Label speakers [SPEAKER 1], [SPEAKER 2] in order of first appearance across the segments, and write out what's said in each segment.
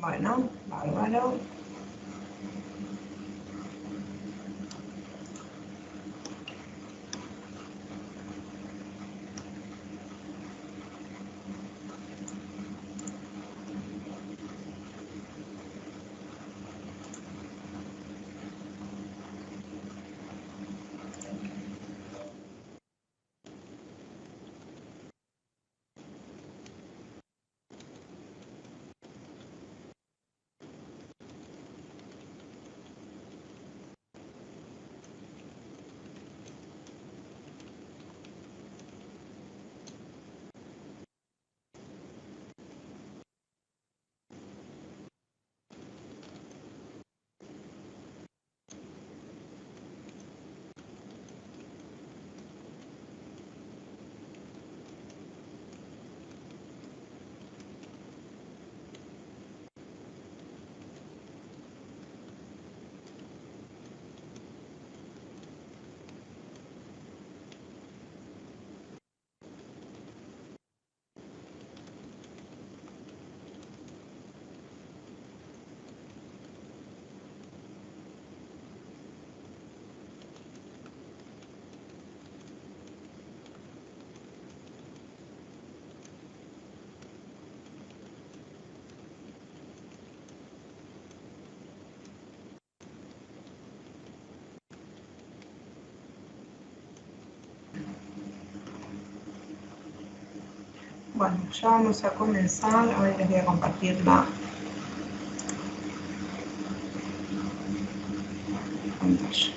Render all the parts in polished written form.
[SPEAKER 1] Bueno, bárbaro. Bueno, ya vamos a comenzar. Ahora les voy a compartir la pantalla.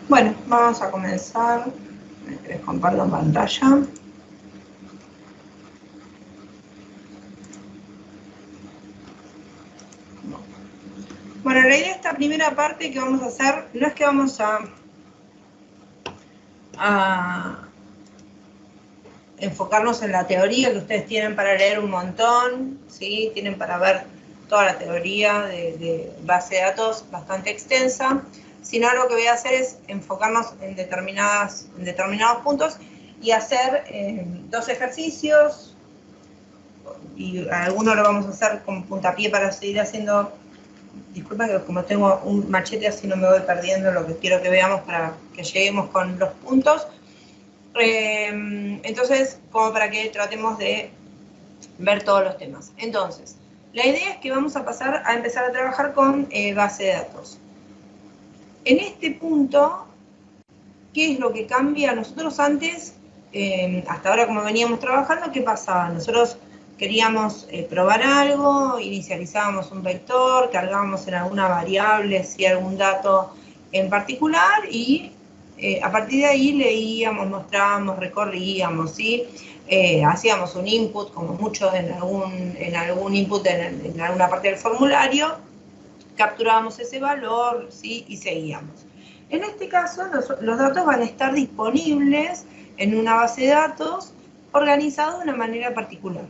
[SPEAKER 1] Bueno, vamos a comenzar. Les comparto pantalla. Bueno, la idea de esta primera parte que vamos a hacer, no es que vamos a enfocarnos en la teoría que ustedes tienen para leer un montón, ¿sí? Tienen para ver toda la teoría de base de datos bastante extensa, sino lo que voy a hacer es enfocarnos en determinados puntos y hacer 2 ejercicios, y algunos lo vamos a hacer con puntapié para seguir haciendo. Disculpa que como tengo un machete así no me voy perdiendo lo que quiero que veamos para que lleguemos con los puntos. Entonces, como para que tratemos de ver todos los temas. Entonces, la idea es que vamos a pasar a empezar a trabajar con base de datos. En este punto, ¿qué es lo que cambia? Nosotros antes, hasta ahora como veníamos trabajando, ¿qué pasaba? Nosotros queríamos probar algo, inicializábamos un vector, cargábamos en alguna variable, si algún dato en particular, y a partir de ahí leíamos, mostrábamos, recorríamos, ¿sí? Hacíamos un input, como mucho en algún input en alguna parte del formulario, capturábamos ese valor, ¿sí? Y seguíamos. En este caso, los datos van a estar disponibles en una base de datos organizados de una manera particular.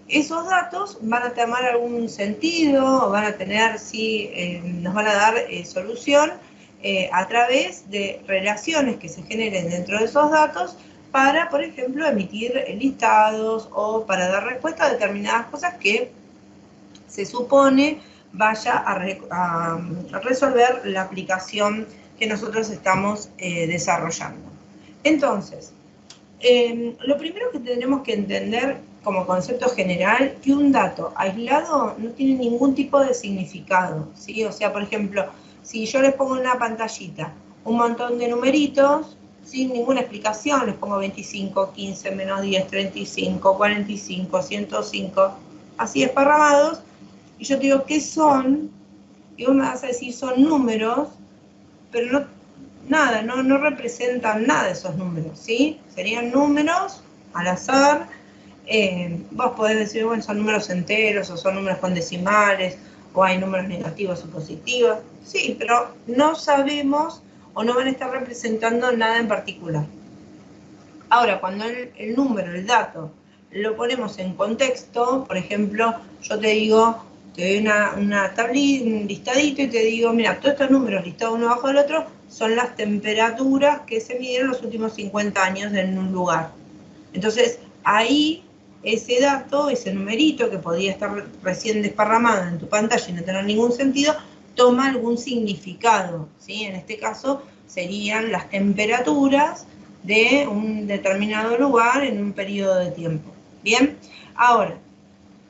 [SPEAKER 1] Esos datos van a tomar algún sentido, van a tener, sí, nos van a dar solución a través de relaciones que se generen dentro de esos datos para, por ejemplo, emitir listados o para dar respuesta a determinadas cosas que se supone vaya a resolver la aplicación que nosotros estamos desarrollando. Entonces, lo primero que tenemos que entender como concepto general, que un dato aislado no tiene ningún tipo de significado, ¿sí? O sea, por ejemplo, si yo les pongo en una pantallita un montón de numeritos, sin ninguna explicación, les pongo 25, 15, menos 10, 35, 45, 105, así esparramados, y yo te digo, ¿qué son? Y vos me vas a decir, son números, pero no, nada, no representan nada esos números, ¿sí? Serían números al azar. Vos podés decir, bueno, son números enteros, o son números con decimales, o hay números negativos o positivos. Sí, pero no sabemos o no van a estar representando nada en particular. Ahora, cuando el número, el dato, lo ponemos en contexto, por ejemplo, yo te digo, te doy una tablita, un listadito y te digo, mira, todos estos números listados uno bajo el otro son las temperaturas que se midieron los últimos 50 años en un lugar. Entonces, ahí, ese dato, ese numerito que podría estar recién desparramado en tu pantalla y no tener ningún sentido, toma algún significado, ¿sí? En este caso, serían las temperaturas de un determinado lugar en un periodo de tiempo. Bien, ahora,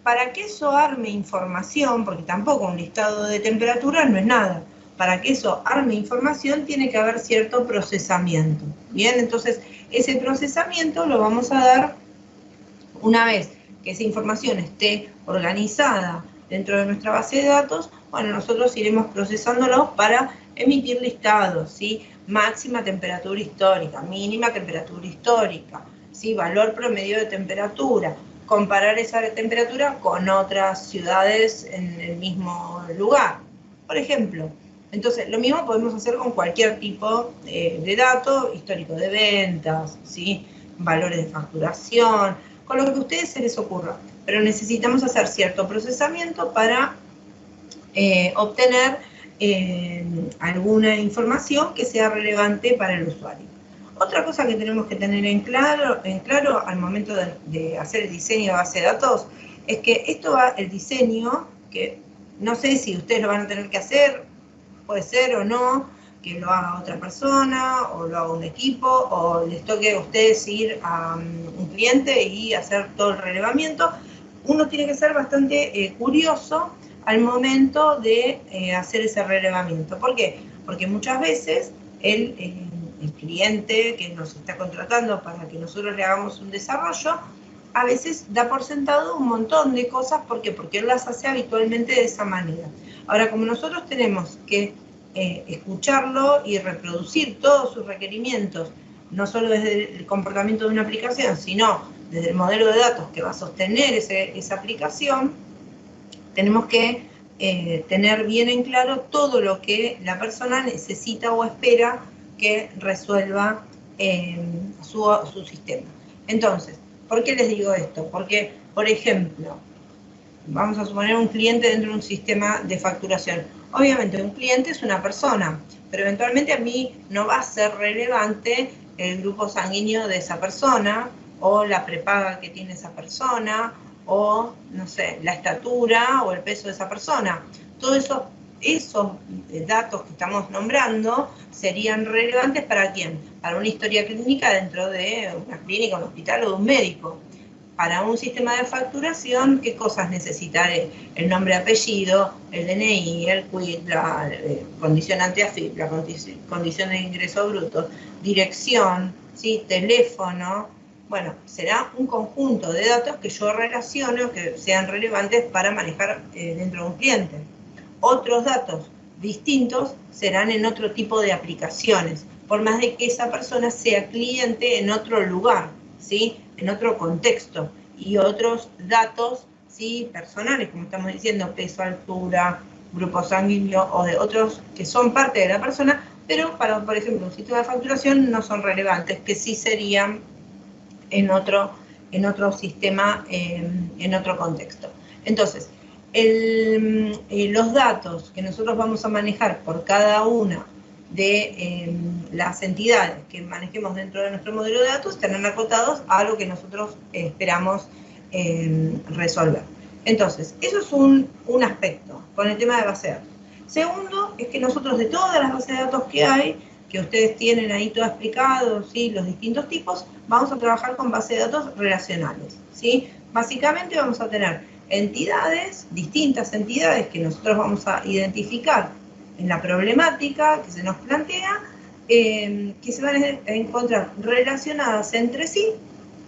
[SPEAKER 1] para que eso arme información, porque tampoco un listado de temperaturas no es nada, para que eso arme información tiene que haber cierto procesamiento. Bien, entonces ese procesamiento lo vamos a dar una vez que esa información esté organizada dentro de nuestra base de datos. Bueno, nosotros iremos procesándolo para emitir listados, ¿sí? Máxima temperatura histórica, mínima temperatura histórica, ¿sí? Valor promedio de temperatura, comparar esa temperatura con otras ciudades en el mismo lugar, por ejemplo. Entonces, lo mismo podemos hacer con cualquier tipo de dato, histórico de ventas, ¿sí? Valores de facturación, con lo que a ustedes se les ocurra. Pero necesitamos hacer cierto procesamiento para obtener alguna información que sea relevante para el usuario. Otra cosa que tenemos que tener en claro al momento de hacer el diseño de base de datos es que esto va, el diseño, que no sé si ustedes lo van a tener que hacer, puede ser o no, que lo haga otra persona, o lo haga un equipo, o les toque a ustedes ir a un cliente y hacer todo el relevamiento. Uno tiene que ser bastante curioso al momento de hacer ese relevamiento. ¿Por qué? Porque muchas veces el cliente que nos está contratando para que nosotros le hagamos un desarrollo, a veces da por sentado un montón de cosas. ¿Por qué? Porque él las hace habitualmente de esa manera. Ahora, como nosotros tenemos que escucharlo y reproducir todos sus requerimientos, no solo desde el comportamiento de una aplicación, sino desde el modelo de datos que va a sostener esa aplicación, tenemos que tener bien en claro todo lo que la persona necesita o espera que resuelva su sistema. Entonces, ¿por qué les digo esto? Porque, por ejemplo, vamos a suponer un cliente dentro de un sistema de facturación. Obviamente un cliente es una persona, pero eventualmente a mí no va a ser relevante el grupo sanguíneo de esa persona, o la prepaga que tiene esa persona, o, no sé, la estatura o el peso de esa persona. Todos esos datos que estamos nombrando serían relevantes ¿para quién? Para una historia clínica dentro de una clínica, un hospital o de un médico. Para un sistema de facturación, ¿qué cosas necesitaré? El nombre, apellido, el DNI, el CUIT, la condición ante AFIP, la condición de ingreso bruto, dirección, ¿sí? Teléfono. Bueno, será un conjunto de datos que yo relaciono, que sean relevantes para manejar dentro de un cliente. Otros datos distintos serán en otro tipo de aplicaciones, por más de que esa persona sea cliente en otro lugar, ¿sí? En otro contexto, y otros datos, ¿sí? Personales, como estamos diciendo, peso, altura, grupo sanguíneo, o de otros que son parte de la persona, pero para, por ejemplo, un sistema de facturación no son relevantes, que sí serían en otro sistema, en otro contexto. Entonces, los datos que nosotros vamos a manejar por cada una de las entidades que manejemos dentro de nuestro modelo de datos estarán acotados a lo que nosotros esperamos resolver. Entonces, eso es un aspecto con el tema de base de datos. Segundo, es que nosotros de todas las bases de datos que hay, que ustedes tienen ahí todo explicado, ¿sí? Los distintos tipos, vamos a trabajar con bases de datos relacionales, ¿sí? Básicamente vamos a tener entidades, distintas entidades que nosotros vamos a identificar en la problemática que se nos plantea, que se van a encontrar relacionadas entre sí,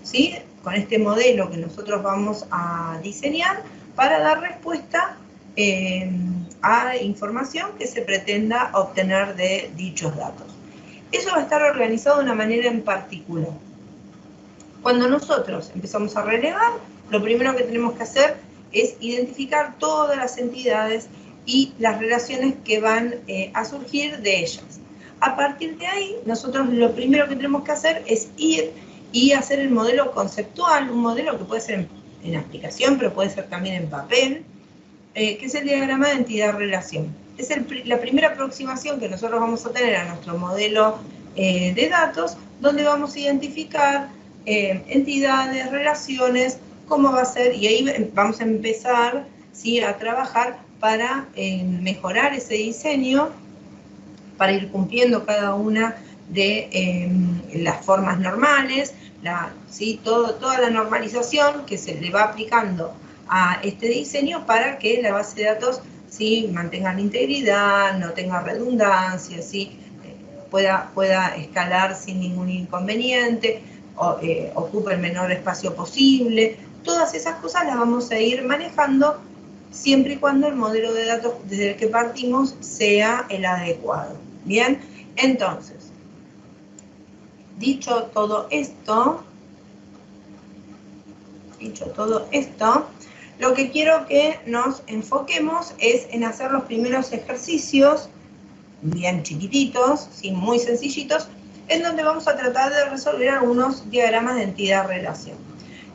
[SPEAKER 1] ¿sí? Con este modelo que nosotros vamos a diseñar para dar respuesta a información que se pretenda obtener de dichos datos. Eso va a estar organizado de una manera en particular. Cuando nosotros empezamos a relevar, lo primero que tenemos que hacer es identificar todas las entidades y las relaciones que van a surgir de ellas. A partir de ahí, nosotros lo primero que tenemos que hacer es ir y hacer el modelo conceptual, un modelo que puede ser en aplicación, pero puede ser también en papel, que es el diagrama de entidad-relación. Es la primera aproximación que nosotros vamos a tener a nuestro modelo de datos, donde vamos a identificar entidades, relaciones, cómo va a ser, y ahí vamos a empezar, ¿sí?, a trabajar para mejorar ese diseño, para ir cumpliendo cada una de las formas normales, ¿sí?, toda la normalización que se le va aplicando a este diseño para que la base de datos, ¿sí?, mantenga la integridad, no tenga redundancia, ¿sí?, pueda escalar sin ningún inconveniente, ocupe el menor espacio posible. Todas esas cosas las vamos a ir manejando siempre y cuando el modelo de datos desde el que partimos sea el adecuado. Bien, entonces, dicho todo esto, lo que quiero que nos enfoquemos es en hacer los primeros ejercicios, bien chiquititos, ¿sí?, muy sencillitos, en donde vamos a tratar de resolver algunos diagramas de entidad-relación.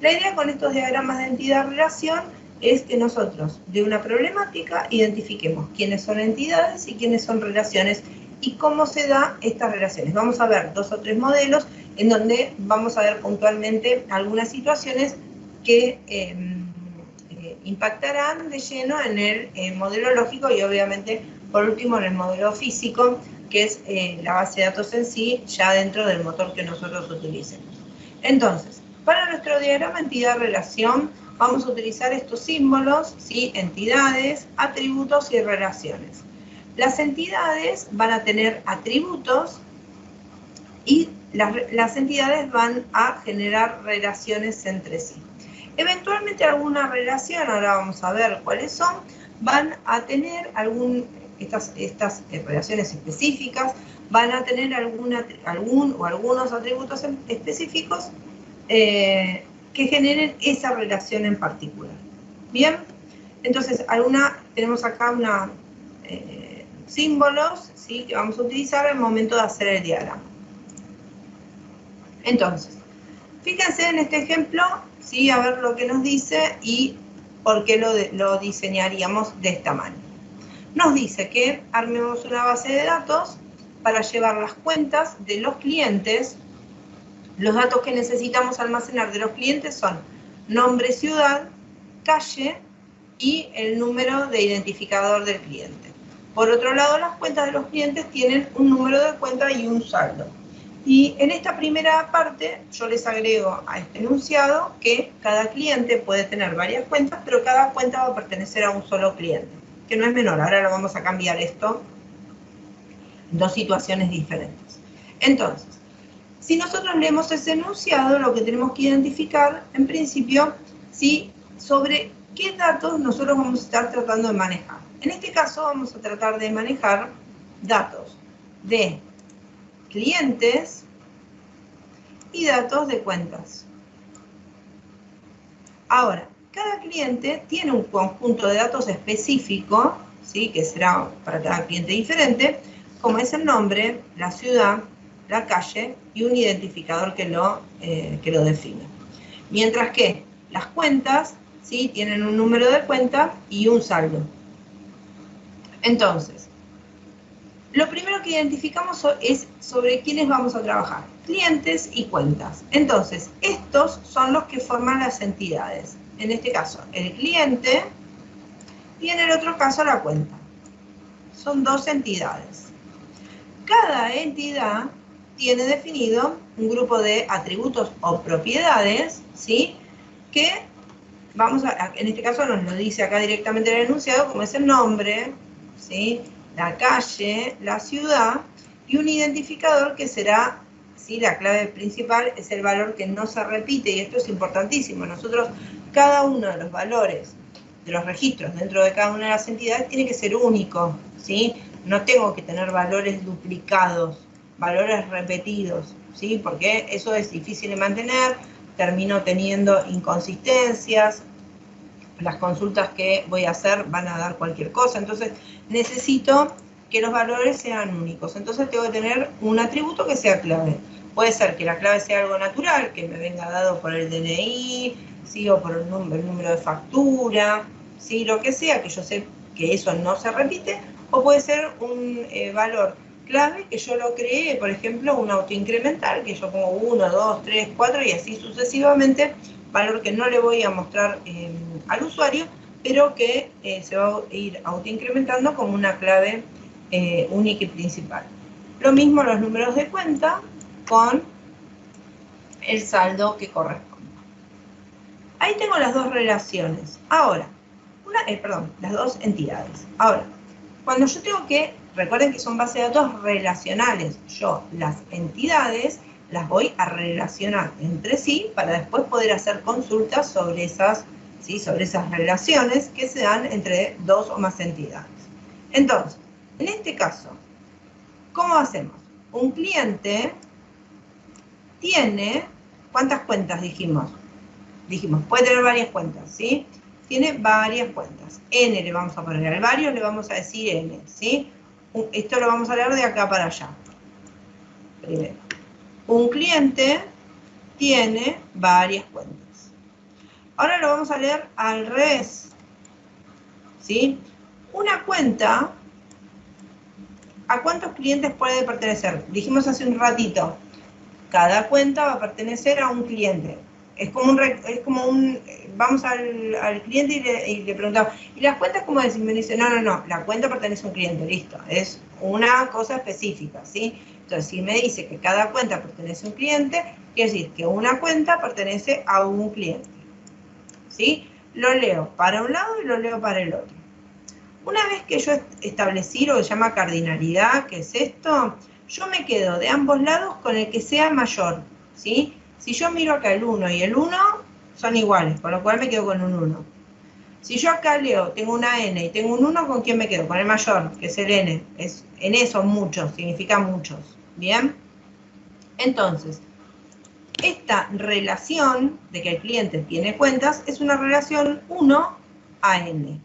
[SPEAKER 1] La idea con estos diagramas de entidad-relación es que nosotros, de una problemática, identifiquemos quiénes son entidades y quiénes son relaciones y cómo se dan estas relaciones. Vamos a ver 2 o 3 modelos en donde vamos a ver puntualmente algunas situaciones que impactarán de lleno en el modelo lógico y obviamente, por último, en el modelo físico, que es la base de datos en sí, ya dentro del motor que nosotros utilicemos. Entonces, para nuestro diagrama entidad-relación, vamos a utilizar estos símbolos, ¿sí?, entidades, atributos y relaciones. Las entidades van a tener atributos y las entidades van a generar relaciones entre sí. Eventualmente alguna relación, ahora vamos a ver cuáles son, van a tener estas relaciones específicas, van a tener algunos atributos específicos que generen esa relación en particular. Bien, entonces tenemos acá símbolos, ¿sí?, que vamos a utilizar al momento de hacer el diagrama. Entonces, fíjense en este ejemplo, ¿sí?, a ver lo que nos dice y por qué lo diseñaríamos de esta manera. Nos dice que armemos una base de datos para llevar las cuentas de los clientes. Los datos que necesitamos almacenar de los clientes son nombre, ciudad, calle y el número de identificador del cliente. Por otro lado, las cuentas de los clientes tienen un número de cuenta y un saldo. Y en esta primera parte yo les agrego a este enunciado que cada cliente puede tener varias cuentas, pero cada cuenta va a pertenecer a un solo cliente, que no es menor. Ahora lo vamos a cambiar esto en 2 situaciones diferentes. Entonces, si nosotros leemos ese enunciado, lo que tenemos que identificar, en principio, ¿sí?, sobre qué datos nosotros vamos a estar tratando de manejar. En este caso vamos a tratar de manejar datos de clientes y datos de cuentas. Ahora, cada cliente tiene un conjunto de datos específico, ¿sí?, que será para cada cliente diferente, como es el nombre, la ciudad, la calle y un identificador que lo define. Mientras que las cuentas, ¿sí?, tienen un número de cuenta y un saldo. Entonces, lo primero que identificamos es sobre quiénes vamos a trabajar, clientes y cuentas. Entonces, estos son los que forman las entidades. En este caso, el cliente y en el otro caso la cuenta. son dos entidades. Cada entidad tiene definido un grupo de atributos o propiedades, ¿sí? Que en este caso nos lo dice acá directamente el enunciado, como es el nombre, ¿sí? La calle, la ciudad, y un identificador que será, ¿sí? La clave principal es el valor que no se repite, y esto es importantísimo. Nosotros, cada uno de los valores de los registros dentro de cada una de las entidades tiene que ser único, ¿sí? No tengo que tener valores duplicados, valores repetidos, ¿sí? Porque eso es difícil de mantener, termino teniendo inconsistencias, las consultas que voy a hacer van a dar cualquier cosa, entonces necesito que los valores sean únicos, entonces tengo que tener un atributo que sea clave. Puede ser que la clave sea algo natural, que me venga dado por el DNI, ¿sí? O por el número de factura, ¿sí? Lo que sea, que yo sé que eso no se repite, o puede ser un valor clave que yo lo creé, por ejemplo, un autoincremental, que yo pongo 1, 2, 3, 4 y así sucesivamente, valor que no le voy a mostrar al usuario, pero que se va a ir autoincrementando como una clave única y principal. Lo mismo los números de cuenta con el saldo que corresponde. Ahí tengo las dos relaciones. Ahora, las dos entidades. Ahora, cuando yo tengo que, recuerden que son bases de datos relacionales, yo las entidades las voy a relacionar entre sí para después poder hacer consultas sobre esas, ¿sí? Sobre esas relaciones que se dan entre dos o más entidades. Entonces, en este caso, ¿cómo hacemos? Un cliente tiene, ¿cuántas cuentas dijimos? Dijimos, puede tener varias cuentas, ¿sí? Tiene varias cuentas. N le vamos a poner al varios, le vamos a decir N, ¿sí? Esto lo vamos a leer de acá para allá. Primero, un cliente tiene varias cuentas. Ahora lo vamos a leer al revés, ¿sí? Una cuenta, ¿a cuántos clientes puede pertenecer? Dijimos hace un ratito, cada cuenta va a pertenecer a un cliente. Es como un vamos al cliente y le preguntamos, ¿y las cuentas cómo decimos? Me dice, no, la cuenta pertenece a un cliente, listo, es una cosa específica, ¿sí? Entonces, si me dice que cada cuenta pertenece a un cliente, quiere decir que una cuenta pertenece a un cliente, ¿sí? Lo leo para un lado y lo leo para el otro. Una vez que yo establecí lo que se llama cardinalidad, que es esto, yo me quedo de ambos lados con el que sea mayor, ¿sí? Si yo miro acá el 1 y el 1, son iguales, con lo cual me quedo con un 1. Si yo acá leo, tengo una N y tengo un 1, ¿con quién me quedo? Con el mayor, que es el N. N son muchos, significa muchos, ¿bien? Entonces, esta relación de que el cliente tiene cuentas es una relación 1 a N.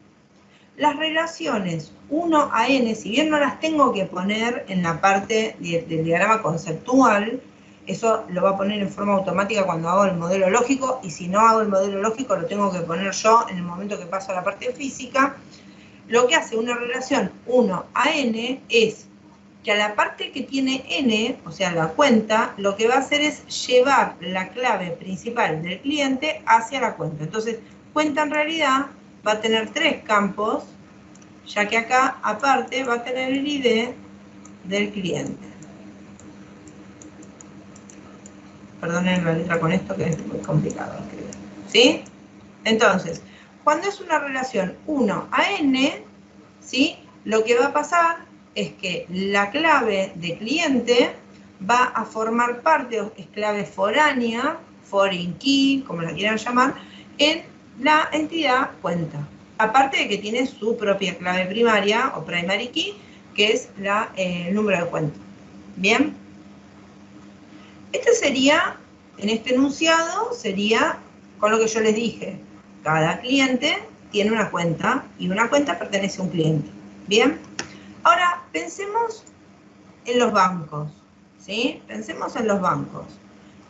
[SPEAKER 1] Las relaciones 1 a N, si bien no las tengo que poner en la parte del diagrama conceptual, eso lo va a poner en forma automática cuando hago el modelo lógico, y si no hago el modelo lógico lo tengo que poner yo en el momento que paso a la parte física. Lo que hace una relación 1 a N es que a la parte que tiene N, o sea, la cuenta, lo que va a hacer es llevar la clave principal del cliente hacia la cuenta. Entonces, cuenta en realidad va a tener 3 campos, ya que acá, aparte, va a tener el ID del cliente. Perdonen la letra con esto, que es muy complicado escribir, ¿sí? Entonces, cuando es una relación 1 a N, ¿sí? Lo que va a pasar es que la clave de cliente va a formar parte, es clave foránea, foreign key, como la quieran llamar, en la entidad cuenta. Aparte de que tiene su propia clave primaria o primary key, que es el número de cuenta. ¿Bien? Este sería, en este enunciado, sería con lo que yo les dije. Cada cliente tiene una cuenta y una cuenta pertenece a un cliente. ¿Bien? Ahora, pensemos en los bancos, ¿sí? Pensemos en los bancos.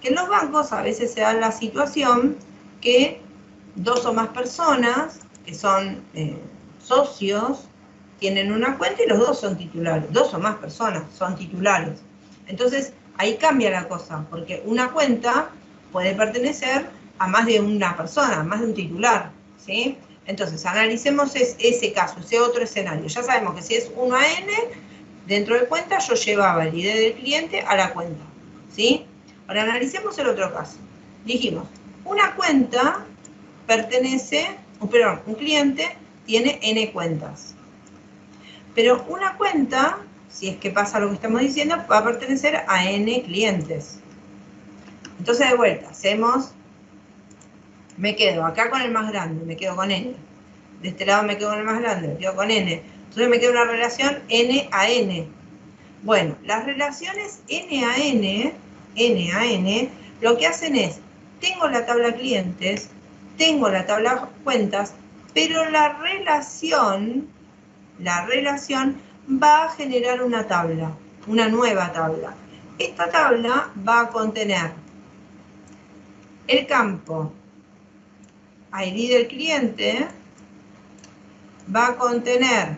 [SPEAKER 1] Que en los bancos a veces se da la situación que 2 o más personas, que son socios, tienen una cuenta y los 2 son titulares. 2 o más personas son titulares. Entonces, ahí cambia la cosa, porque una cuenta puede pertenecer a más de una persona, a más de un titular, ¿sí? Entonces, analicemos ese caso, ese otro escenario. Ya sabemos que si es 1 a n, dentro de cuenta yo llevaba el ID del cliente a la cuenta, ¿sí? Ahora analicemos el otro caso. Dijimos, una cuenta pertenece, perdón, un cliente tiene n cuentas. Pero una cuenta, si es que pasa lo que estamos diciendo, va a pertenecer a n clientes. Entonces, de vuelta, me quedo acá con el más grande, me quedo con n. De este lado me quedo con el más grande, me quedo con n. Entonces me queda una relación n a n. Bueno, las relaciones n a n, lo que hacen es, tengo la tabla clientes, tengo la tabla cuentas, pero la relación va a generar una tabla, una nueva tabla. Esta tabla va a contener el campo ID del cliente, va a contener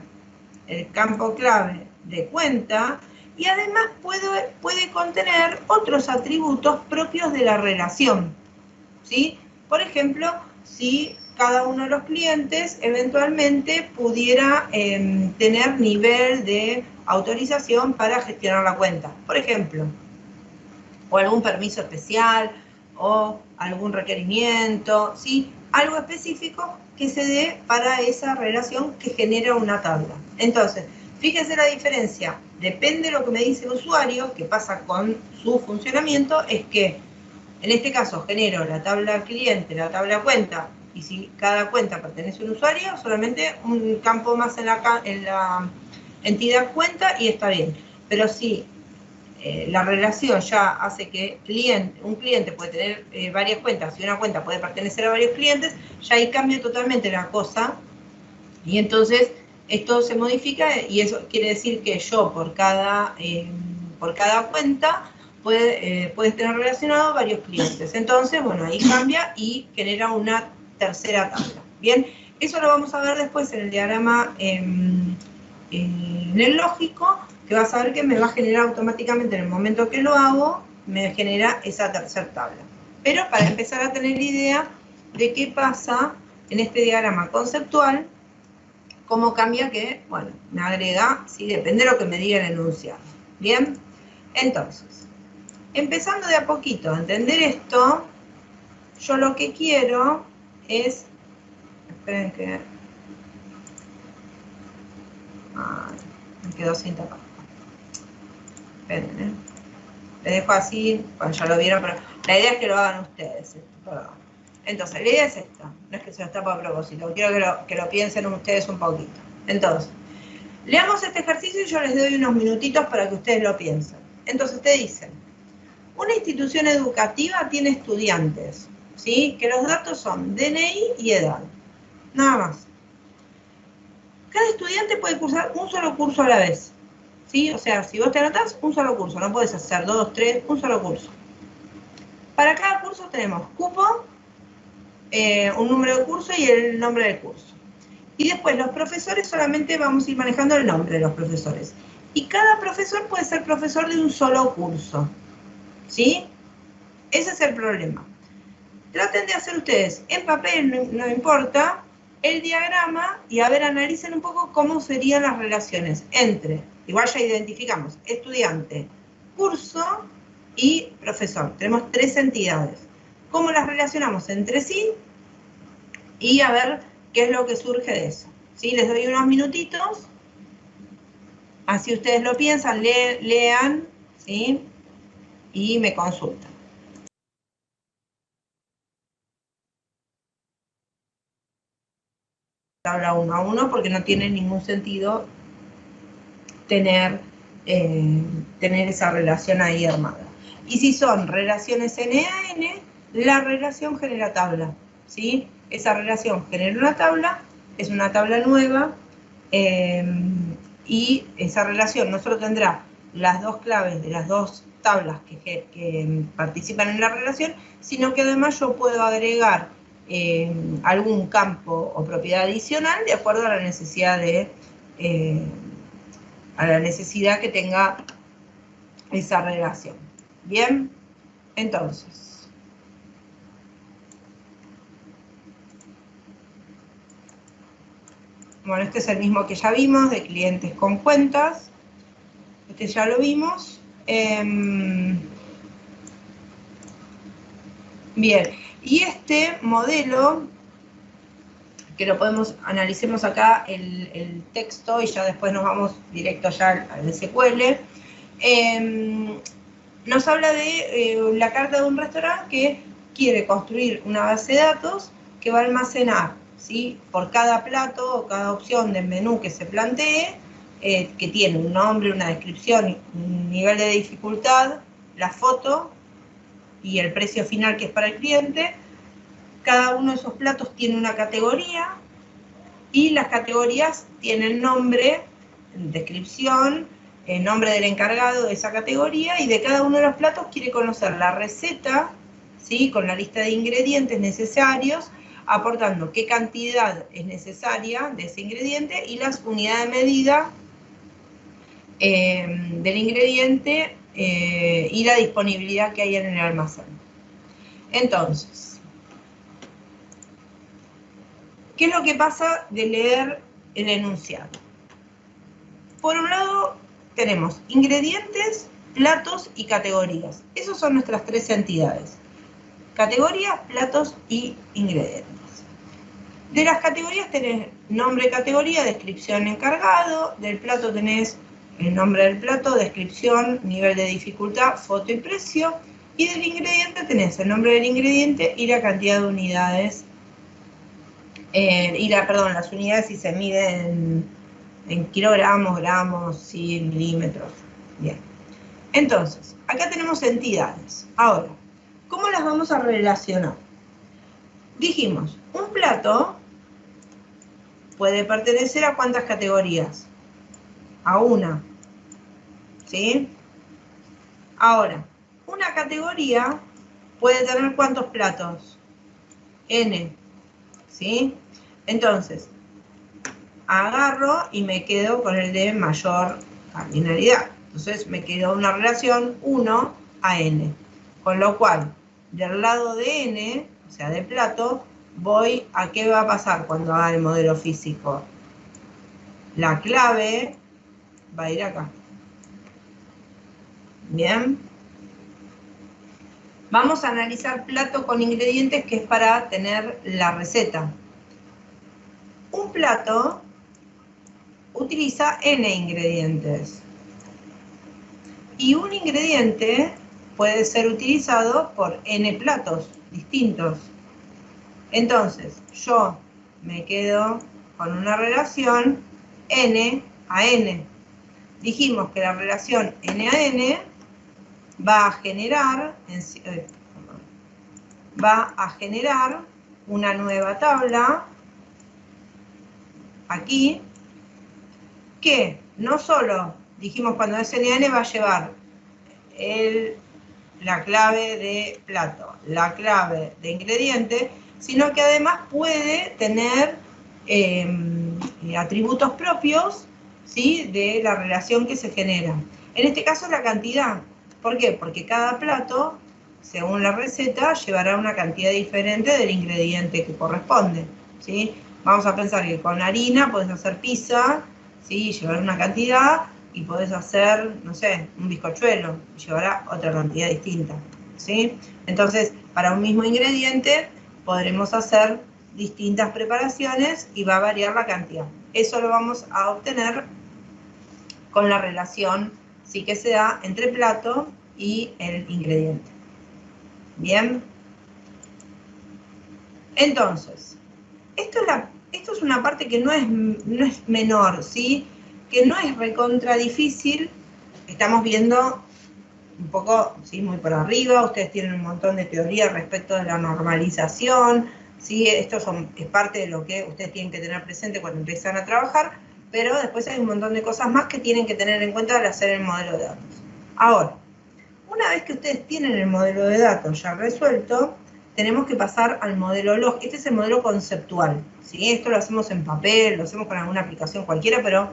[SPEAKER 1] el campo clave de cuenta y además puede contener otros atributos propios de la relación, ¿sí? Por ejemplo, si cada uno de los clientes eventualmente pudiera tener nivel de autorización para gestionar la cuenta, por ejemplo, o algún permiso especial, o algún requerimiento, ¿sí? Algo específico que se dé para esa relación que genera una tabla. Entonces, fíjense la diferencia. Depende de lo que me dice el usuario, que pasa con su funcionamiento, es que en este caso genero la tabla cliente, la tabla cuenta, y si cada cuenta pertenece a un usuario, solamente un campo más en la entidad cuenta y está bien. Pero si la relación ya hace que un cliente puede tener varias cuentas y una cuenta puede pertenecer a varios clientes, ya ahí cambia totalmente la cosa y entonces esto se modifica y eso quiere decir que yo por cada cuenta puedes tener relacionado varios clientes. Entonces, bueno, ahí cambia y genera una tercera tabla. Bien, eso lo vamos a ver después en el diagrama en el lógico, que vas a ver que me va a generar automáticamente en el momento que lo hago, me genera esa tercera tabla. Pero para empezar a tener idea de qué pasa en este diagrama conceptual, cómo cambia que, bueno, me agrega, sí, depende de lo que me diga el enunciado. Bien, entonces, empezando de a poquito a entender esto, yo lo que quiero es, esperen que, me quedó sin tapar. Esperen, les dejo así, bueno, ya lo vieron, pero la idea es que lo hagan ustedes. Entonces, la idea es esta, no es que se los tapo a propósito, quiero que lo piensen ustedes un poquito. Entonces, leamos este ejercicio y yo les doy unos minutitos para que ustedes lo piensen. Entonces, te dicen, una institución educativa tiene estudiantes, ¿sí? Que los datos son DNI y edad, nada más. Cada estudiante puede cursar un solo curso a la vez, ¿sí? O sea, si vos te anotás, un solo curso, no puedes hacer 2, 3, un solo curso. Para cada curso tenemos cupo, un número de curso y el nombre del curso. Y después los profesores solamente vamos a ir manejando el nombre de los profesores. Y cada profesor puede ser profesor de un solo curso, ¿sí? Ese es el problema. Traten de hacer ustedes en papel, no importa, el diagrama y a ver, analicen un poco cómo serían las relaciones entre, igual ya identificamos, estudiante, curso y profesor. Tenemos 3 entidades. ¿Cómo las relacionamos entre sí? Y a ver qué es lo que surge de eso. ¿Sí? Les doy unos minutitos, así ustedes lo piensan, lean, ¿sí? Y me consultan. Tabla 1 a 1 porque no tiene ningún sentido tener esa relación ahí armada. Y si son relaciones n a n, la relación genera tabla, ¿sí? Esa relación genera una tabla, es una tabla nueva, y esa relación no solo tendrá las dos claves de las dos tablas que participan en la relación, sino que además yo puedo agregar algún campo o propiedad adicional de acuerdo a la necesidad que tenga esa relación. Bien, entonces, Bueno, este es el mismo que ya vimos, de clientes con cuentas. Este ya lo vimos. Bien, y este modelo, que lo podemos, analicemos acá el texto y ya después nos vamos directo ya al SQL, nos habla de la carta de un restaurante que quiere construir una base de datos que va a almacenar, ¿sí?, por cada plato o cada opción del menú que se plantee, que tiene un nombre, una descripción, un nivel de dificultad, la foto y el precio final que es para el cliente. Cada uno de esos platos tiene una categoría y las categorías tienen nombre, descripción, el nombre del encargado de esa categoría, y de cada uno de los platos quiere conocer la receta, ¿sí?, con la lista de ingredientes necesarios, aportando qué cantidad es necesaria de ese ingrediente y las unidades de medida del ingrediente y la disponibilidad que hay en el almacén. Entonces, ¿qué es lo que pasa de leer el enunciado? Por un lado, tenemos ingredientes, platos y categorías. Esas son nuestras tres entidades. Categorías, platos y ingredientes. De las categorías tenés nombre de categoría, descripción, encargado. Del plato tenés el nombre del plato, descripción, nivel de dificultad, foto y precio. Y del ingrediente tenés el nombre del ingrediente y la cantidad de unidades. Las unidades si se miden en kilogramos, gramos, sí, milímetros. Bien. Entonces, acá tenemos entidades. Ahora, ¿cómo las vamos a relacionar? Dijimos, un plato puede pertenecer a ¿cuántas categorías? A una. ¿Sí? Ahora, una categoría puede tener ¿cuántos platos? N. ¿Sí? Entonces, agarro y me quedo con el de mayor cardinalidad. Entonces me quedó una relación 1 a n. Con lo cual, del lado de n, o sea, de plato, voy a qué va a pasar cuando haga el modelo físico. La clave va a ir acá. Bien. Vamos a analizar plato con ingredientes, que es para tener la receta. Un plato utiliza n ingredientes. Y un ingrediente puede ser utilizado por n platos distintos. Entonces, yo me quedo con una relación n a n. Dijimos que la relación n a n va a generar una nueva tabla aquí, que no solo, dijimos, cuando es n a n va a llevar la clave de plato, la clave de ingrediente, sino que además puede tener atributos propios, ¿sí?, de la relación que se genera. En este caso, la cantidad. ¿Por qué? Porque cada plato, según la receta, llevará una cantidad diferente del ingrediente que corresponde, ¿sí? Vamos a pensar que con harina podés hacer pizza, ¿sí?, llevar una cantidad, y podés hacer, no sé, un bizcochuelo, y llevará otra cantidad distinta, ¿sí? Entonces, para un mismo ingrediente podremos hacer distintas preparaciones y va a variar la cantidad. Eso lo vamos a obtener con la relación, sí, que se da entre plato y el ingrediente. Bien. Entonces, esto es una parte que no es menor, ¿sí?, que no es recontra difícil. Estamos viendo un poco, ¿sí?, muy por arriba. Ustedes tienen un montón de teoría respecto de la normalización, ¿sí? Esto es parte de lo que ustedes tienen que tener presente cuando empiezan a trabajar, pero después hay un montón de cosas más que tienen que tener en cuenta al hacer el modelo de datos. Ahora, una vez que ustedes tienen el modelo de datos ya resuelto, tenemos que pasar al modelo lógico. Este es el modelo conceptual, ¿sí? Esto lo hacemos en papel, lo hacemos con alguna aplicación cualquiera, pero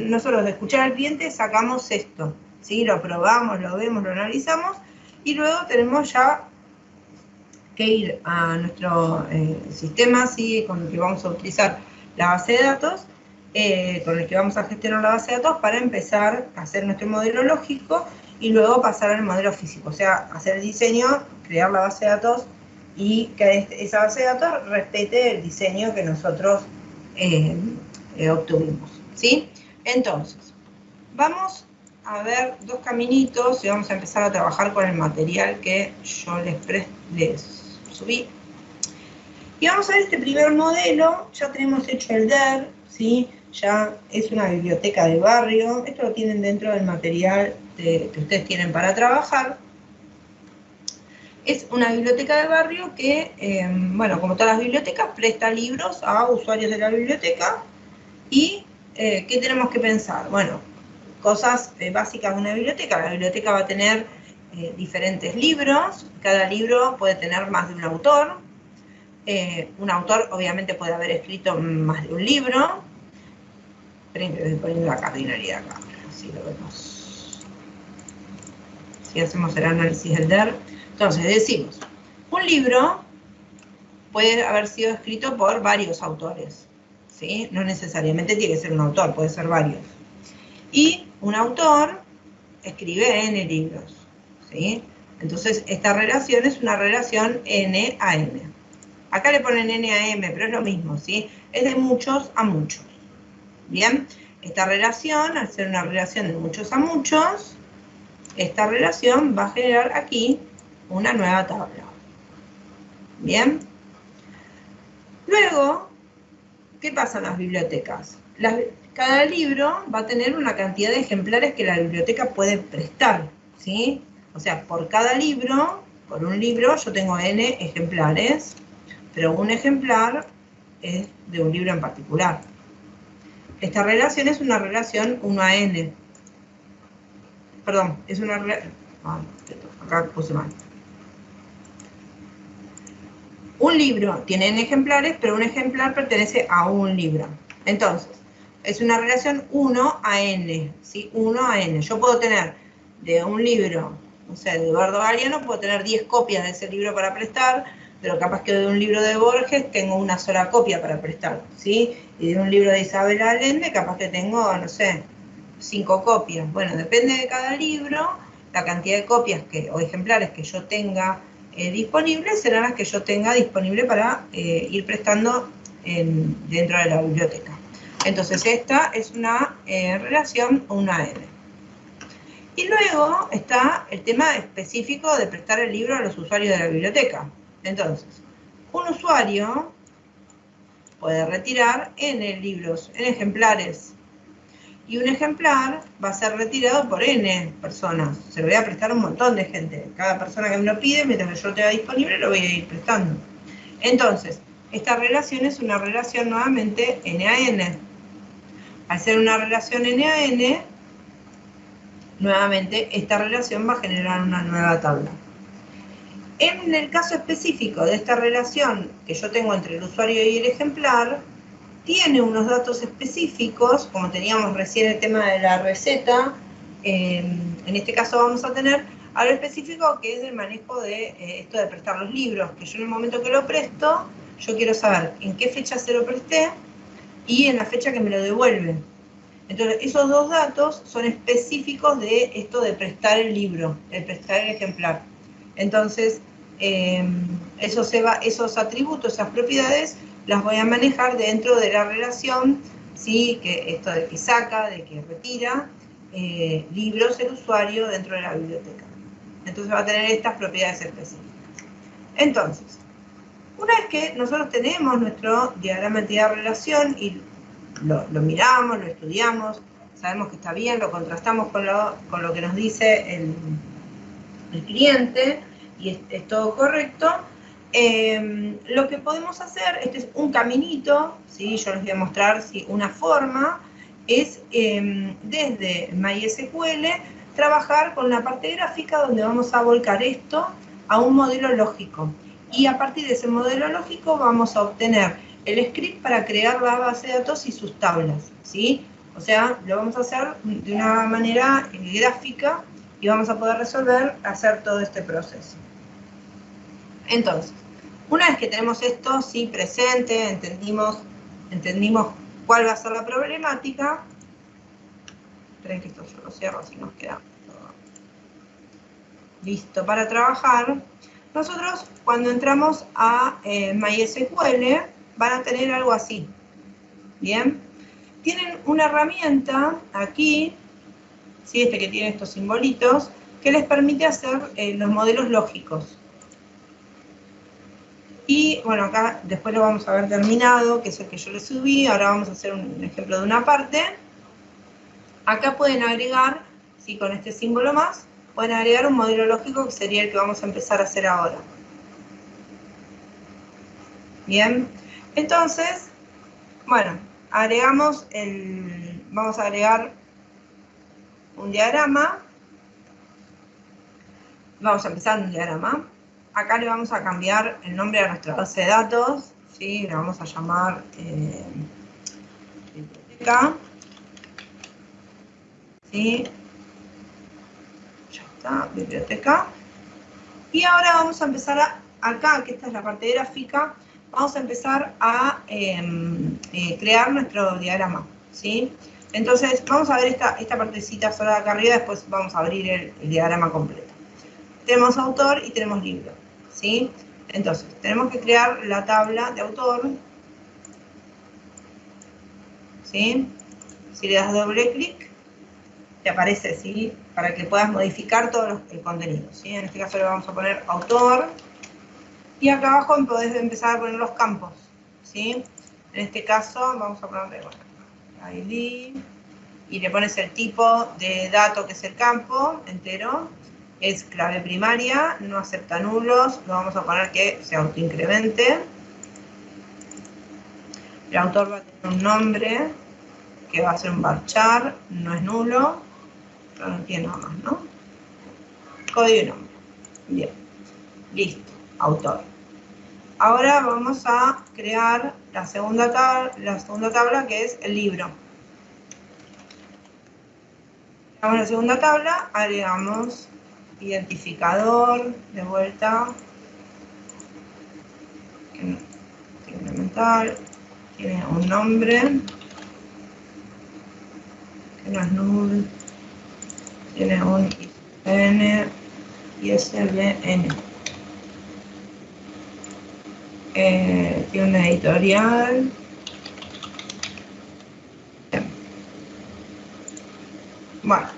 [SPEAKER 1] nosotros de escuchar al cliente sacamos esto, ¿sí? Lo probamos, lo vemos, lo analizamos, y luego tenemos ya que ir a nuestro sistema, ¿sí?, con el que vamos a utilizar la base de datos, con el que vamos a gestionar la base de datos para empezar a hacer nuestro modelo lógico y luego pasar al modelo físico, o sea, hacer el diseño, crear la base de datos y que esa base de datos respete el diseño que nosotros obtuvimos, ¿sí? Entonces, vamos a ver dos caminitos y vamos a empezar a trabajar con el material que yo les subí. Y vamos a ver este primer modelo. Ya tenemos hecho el DER, ¿sí? Ya es una biblioteca de barrio. Esto lo tienen dentro del material que ustedes tienen para trabajar. Es una biblioteca de barrio que, bueno, como todas las bibliotecas, presta libros a usuarios de la biblioteca. ¿Y qué tenemos que pensar? Bueno, cosas básicas de una biblioteca. La biblioteca va a tener diferentes libros. Cada libro puede tener más de un autor. Un autor obviamente puede haber escrito más de un libro. Esperen que voy poniendo la cardinalidad acá, así lo vemos. Si hacemos el análisis del DER. Entonces decimos, un libro puede haber sido escrito por varios autores, ¿sí? No necesariamente tiene que ser un autor, puede ser varios. Y un autor escribe N libros, ¿sí? Entonces esta relación es una relación N a N. Acá le ponen N a M, pero es lo mismo, ¿sí? Es de muchos a muchos. Bien, esta relación, al ser una relación de muchos a muchos, esta relación va a generar aquí una nueva tabla. Bien. Luego, ¿qué pasa en las bibliotecas? Cada libro va a tener una cantidad de ejemplares que la biblioteca puede prestar, ¿sí? O sea, por cada libro, por un libro, yo tengo N ejemplares, pero un ejemplar es de un libro en particular. Esta relación es una relación 1 a N. Perdón, es una relación... acá puse mal. Un libro tiene N ejemplares, pero un ejemplar pertenece a un libro. Entonces, es una relación 1 a N, ¿sí? 1 a N. Yo puedo tener de un libro, no sé, de Eduardo Galeano, puedo tener 10 copias de ese libro para prestar, pero capaz que de un libro de Borges tengo una sola copia para prestar, ¿sí? Y de un libro de Isabel Allende, capaz que tengo, no sé, 5 copias. Bueno, depende de cada libro, la cantidad de copias o ejemplares que yo tenga disponibles serán las que yo tenga disponible para ir prestando dentro de la biblioteca. Entonces esta es una relación 1 a N. Y luego está el tema específico de prestar el libro a los usuarios de la biblioteca. Entonces, un usuario puede retirar N libros, N ejemplares. Y un ejemplar va a ser retirado por N personas. Se lo voy a prestar a un montón de gente. Cada persona que me lo pide, mientras que yo lo tenga disponible, lo voy a ir prestando. Entonces, esta relación es una relación nuevamente N a N. Al ser una relación N a N, nuevamente esta relación va a generar una nueva tabla. En el caso específico de esta relación que yo tengo entre el usuario y el ejemplar, tiene unos datos específicos, como teníamos recién el tema de la receta. En este caso vamos a tener algo específico que es el manejo de esto de prestar los libros, que yo en el momento que lo presto, yo quiero saber en qué fecha se lo presté y en la fecha que me lo devuelven. Entonces, esos dos datos son específicos de esto de prestar el libro, de prestar el ejemplar. Entonces, esos atributos, esas propiedades, las voy a manejar dentro de la relación, ¿sí? Que esto de que saca, de que retira libros el usuario dentro de la biblioteca. Entonces va a tener estas propiedades específicas. Entonces, una vez que nosotros tenemos nuestro diagrama de entidad-relación y lo miramos, lo estudiamos, sabemos que está bien, lo contrastamos con lo que nos dice el cliente y es todo correcto, lo que podemos hacer, este es un caminito, ¿sí? Yo les voy a mostrar una forma, es desde MySQL trabajar con una parte gráfica donde vamos a volcar esto a un modelo lógico. Y a partir de ese modelo lógico vamos a obtener el script para crear la base de datos y sus tablas, ¿sí? O sea, lo vamos a hacer de una manera gráfica y vamos a poder hacer todo este proceso. Entonces, una vez que tenemos esto, sí, presente, entendimos entendimos cuál va a ser la problemática. Esperen que esto yo lo cierro, así nos queda todo listo para trabajar. Nosotros, cuando entramos a MySQL, van a tener algo así. Bien. Tienen una herramienta aquí, ¿sí? Que tiene estos simbolitos, que les permite hacer los modelos lógicos. Y bueno, acá después lo vamos a ver terminado, que es el que yo les subí. Ahora vamos a hacer un ejemplo de una parte. Acá pueden agregar, ¿sí? Con este símbolo más, pueden agregar un modelo lógico que sería el que vamos a empezar a hacer ahora. Bien, entonces, bueno, vamos a agregar un diagrama. Vamos a empezar un diagrama. Acá le vamos a cambiar el nombre a nuestra base de datos, ¿sí? Le vamos a llamar biblioteca. ¿Sí? Ya está, biblioteca. Y ahora vamos a empezar acá, que esta es la parte gráfica, vamos a empezar a crear nuestro diagrama, ¿sí? Entonces, vamos a ver esta partecita sola de acá arriba, después vamos a abrir el diagrama completo. Tenemos autor y tenemos libro, ¿sí? Entonces, tenemos que crear la tabla de autor, ¿sí? Si le das doble clic, te aparece, ¿sí? Para que puedas modificar todo el contenido, ¿sí? En este caso le vamos a poner autor. Y acá abajo podés empezar a poner los campos, ¿sí? En este caso vamos a ponerle, bueno, ID, y le pones el tipo de dato que es el campo entero, es clave primaria, no acepta nulos, lo vamos a poner que se autoincremente. El autor va a tener un nombre, que va a ser un varchar, no es nulo, pero no tiene nada más, ¿no? Código y nombre. Bien, listo, autor. Ahora vamos a crear la segunda tabla, que es el libro. Creamos la segunda tabla, agregamos identificador, de vuelta, incremental, tiene un nombre, que no es null, tiene un ISBN, tiene una editorial. Bueno,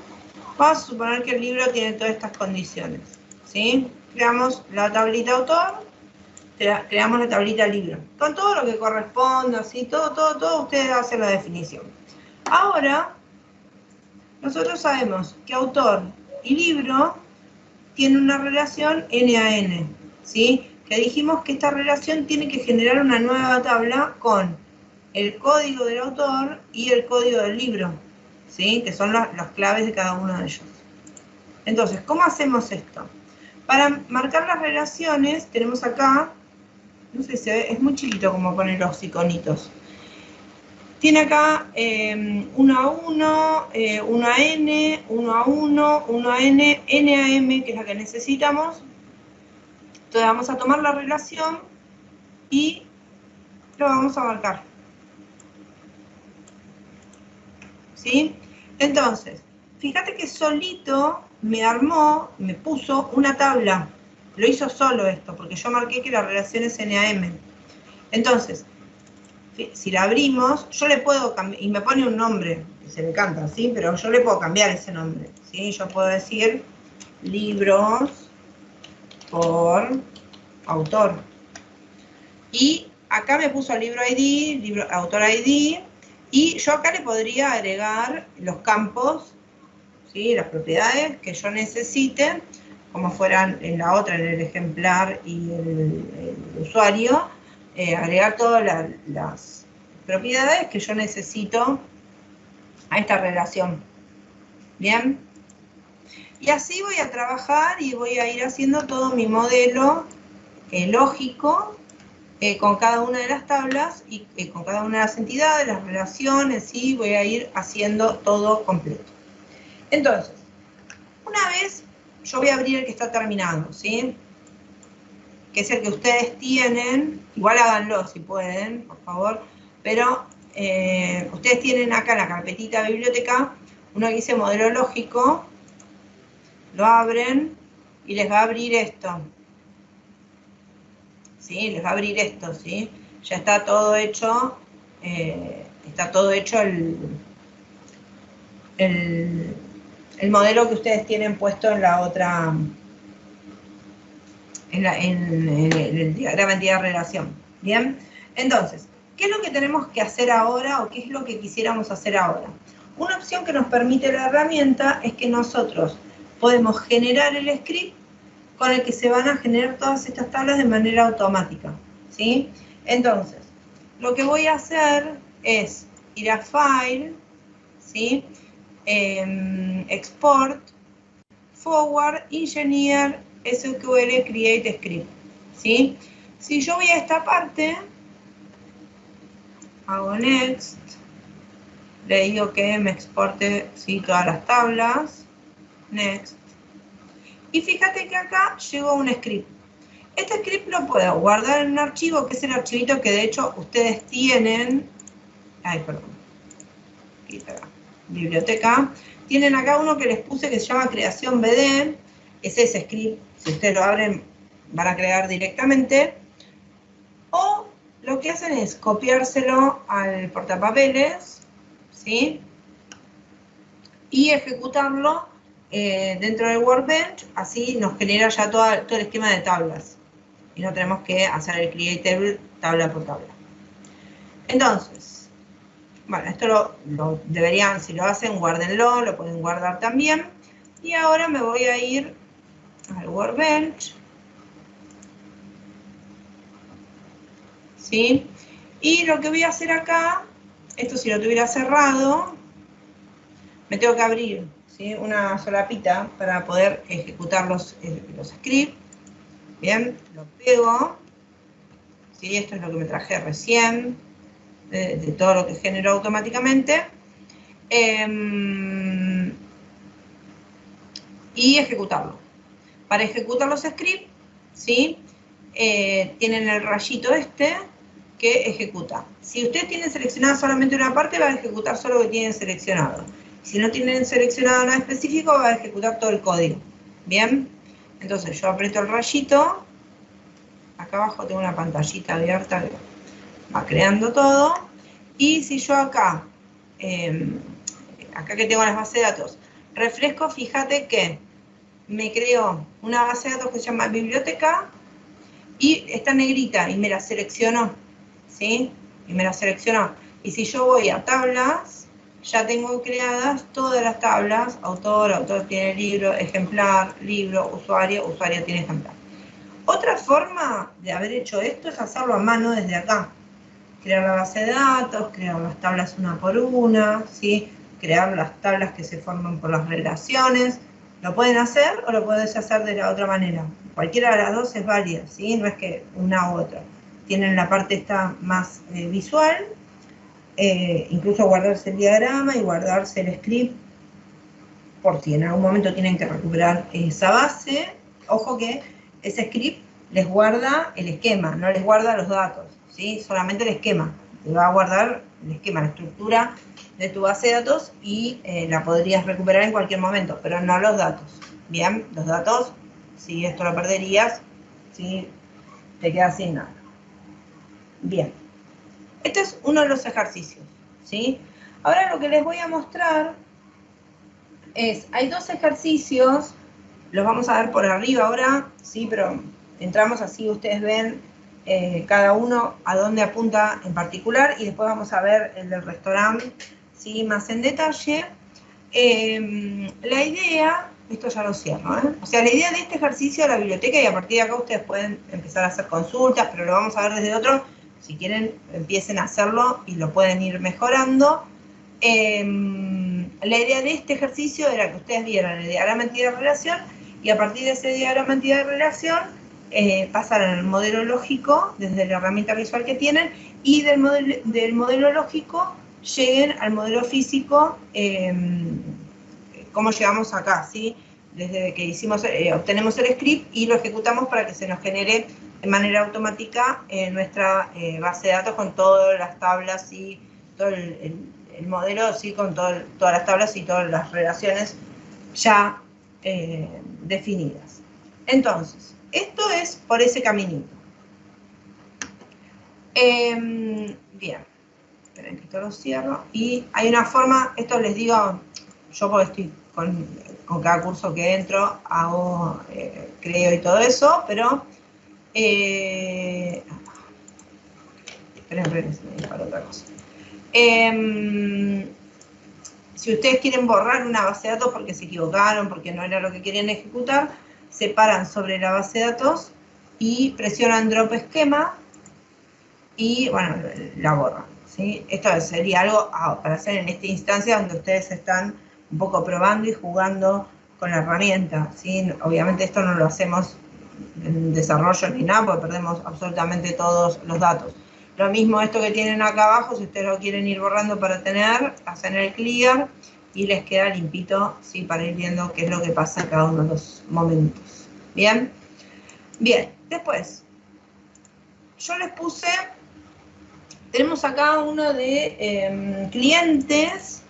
[SPEAKER 1] vamos a suponer que el libro tiene todas estas condiciones, ¿sí? Creamos la tablita autor, creamos la tablita libro, con todo lo que corresponda, ¿sí? Todo ustedes hacen la definición. Ahora, nosotros sabemos que autor y libro tienen una relación N a N, ¿sí? Que dijimos que esta relación tiene que generar una nueva tabla con el código del autor y el código del libro, ¿sí? Que son las claves de cada uno de ellos. Entonces, ¿cómo hacemos esto? Para marcar las relaciones, tenemos acá, no sé si se ve, es muy chiquito como poner los iconitos. Tiene acá 1 a 1, 1 a n, 1 a 1, 1 a n, n a m, que es la que necesitamos. Entonces vamos a tomar la relación y lo vamos a marcar. ¿Sí? Entonces, fíjate que solito me puso una tabla. Lo hizo solo esto, porque yo marqué que la relación es N a M. Entonces, si la abrimos, yo le puedo cambiar, y me pone un nombre, que se le canta, ¿sí? Pero yo le puedo cambiar ese nombre, ¿sí? Yo puedo decir libros por autor. Y acá me puso libro ID, autor ID, y yo acá le podría agregar los campos, ¿sí? Las propiedades que yo necesite, como fueran en la otra, en el ejemplar y el usuario, agregar todas las propiedades que yo necesito a esta relación. ¿Bien? Y así voy a trabajar y voy a ir haciendo todo mi modelo lógico con cada una de las tablas y con cada una de las entidades, las relaciones, y voy a ir haciendo todo completo. Entonces, una vez, yo voy a abrir el que está terminado, ¿sí? Que es el que ustedes tienen, igual háganlo si pueden, por favor. pero ustedes tienen acá en la carpetita biblioteca uno que dice modelo lógico, lo abren y les va a abrir esto. ¿Sí? Les va a abrir esto, ¿sí? Ya está todo hecho, el modelo que ustedes tienen puesto en la otra, en el diagrama entidad-relación. ¿Bien? Entonces, ¿qué es lo que tenemos que hacer ahora o qué es lo que quisiéramos hacer ahora? Una opción que nos permite la herramienta es que nosotros podemos generar el script con el que se van a generar todas estas tablas de manera automática, ¿sí? Entonces, lo que voy a hacer es ir a File, ¿sí? Export, Forward, Engineer, SQL, Create Script, ¿sí? Si yo voy a esta parte, hago Next, le digo que me exporte, ¿sí?, todas las tablas, Next, y fíjate que acá llegó un script. Este script lo puedo guardar en un archivo, que es el archivito que de hecho ustedes tienen, aquí está, biblioteca, tienen acá uno que les puse que se llama creación BD, es ese script, si ustedes lo abren van a crear directamente, o lo que hacen es copiárselo al portapapeles, ¿sí? Y ejecutarlo dentro del Workbench, así nos genera ya todo el esquema de tablas. Y no tenemos que hacer el create table tabla por tabla. Entonces, bueno, esto lo deberían, si lo hacen, guárdenlo, lo pueden guardar también. Y ahora me voy a ir al Workbench, ¿sí? Y lo que voy a hacer acá, esto si lo tuviera cerrado, me tengo que abrir, ¿sí?, una solapita para poder ejecutar los scripts. Bien, lo pego, ¿sí? Esto es lo que me traje recién, de todo lo que generó automáticamente. Y ejecutarlo. Para ejecutar los scripts, ¿sí?, tienen el rayito este que ejecuta. Si ustedes tienen seleccionada solamente una parte, va a ejecutar solo lo que tienen seleccionado. Si no tienen seleccionado nada específico, va a ejecutar todo el código. ¿Bien? Entonces yo aprieto el rayito. Acá abajo tengo una pantallita abierta que va creando todo. Y si yo acá, acá que tengo las bases de datos, refresco, fíjate que me creó una base de datos que se llama biblioteca y está negrita y me la seleccionó, ¿sí? Y me la seleccionó. Y si yo voy a tablas, ya tengo creadas todas las tablas: autor tiene libro, ejemplar, libro, usuario tiene ejemplar. Otra forma de haber hecho esto es hacerlo a mano desde acá. Crear la base de datos, crear las tablas una por una, ¿sí? Crear las tablas que se forman por las relaciones. Lo pueden hacer o lo podés hacer de la otra manera. Cualquiera de las dos es válida, ¿sí? No es que una u otra. Tienen la parte esta más visual, incluso guardarse el diagrama y guardarse el script por si en algún momento tienen que recuperar esa base. Ojo que ese script les guarda el esquema, no les guarda los datos, ¿sí? Solamente el esquema. Te va a guardar el esquema, la estructura de tu base de datos y la podrías recuperar en cualquier momento, pero no los datos. Bien, los datos, si esto lo perderías, si te quedas sin nada. Bien, este es uno de los ejercicios, ¿sí? Ahora lo que les voy a mostrar es, hay dos ejercicios, los vamos a ver por arriba ahora, ¿sí? Pero entramos así, ustedes ven cada uno a dónde apunta en particular, y después vamos a ver el del restaurante, ¿sí?, más en detalle. La idea, esto ya lo cierro, o sea, la idea de este ejercicio de la biblioteca, y a partir de acá ustedes pueden empezar a hacer consultas, pero lo vamos a ver desde otro, si quieren empiecen a hacerlo y lo pueden ir mejorando. La idea de este ejercicio era que ustedes vieran el diagrama entidad-relación y a partir de ese diagrama entidad-relación pasaran al modelo lógico desde la herramienta visual que tienen y del modelo lógico lleguen al modelo físico, como llegamos acá, ¿sí? Desde que hicimos, obtenemos el script y lo ejecutamos para que se nos genere de manera automática nuestra base de datos con todas las tablas y todo el modelo, ¿sí? Con todas las tablas y todas las relaciones ya definidas. Entonces, esto es por ese caminito. Bien, esperen que esto lo cierro. Y hay una forma, esto les digo, yo porque estoy con cada curso que entro, hago, creo y todo eso, pero esperen, se me disparó otra cosa. Si ustedes quieren borrar una base de datos porque se equivocaron, porque no era lo que querían ejecutar, se paran sobre la base de datos y presionan drop esquema y, bueno, la borran, ¿sí? Esto sería algo para hacer en esta instancia donde ustedes están un poco probando y jugando con la herramienta, ¿sí? Obviamente esto no lo hacemos en desarrollo ni nada porque perdemos absolutamente todos los datos. Lo mismo esto que tienen acá abajo, si ustedes lo quieren ir borrando para tener, hacen el clear y les queda limpito, ¿sí? Para ir viendo qué es lo que pasa en cada uno de los momentos. ¿Bien? Bien, después, yo les puse, tenemos acá uno de clientes,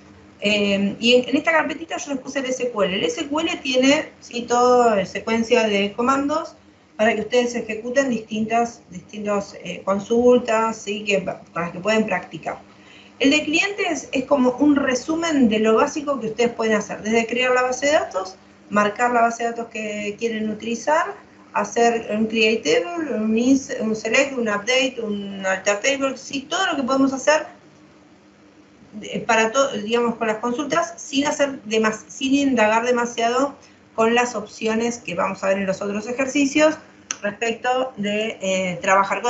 [SPEAKER 1] y en esta carpetita yo les puse el SQL. El SQL tiene, ¿sí? Toda secuencia de comandos para que ustedes ejecuten distintas consultas, ¿sí? Para que puedan practicar. El de clientes es como un resumen de lo básico que ustedes pueden hacer, desde crear la base de datos, marcar la base de datos que quieren utilizar, hacer un create table, un select, un update, un alter table, ¿sí? Todo lo que podemos hacer para todo, digamos, con las consultas, sin indagar demasiado con las opciones que vamos a ver en los otros ejercicios respecto de trabajar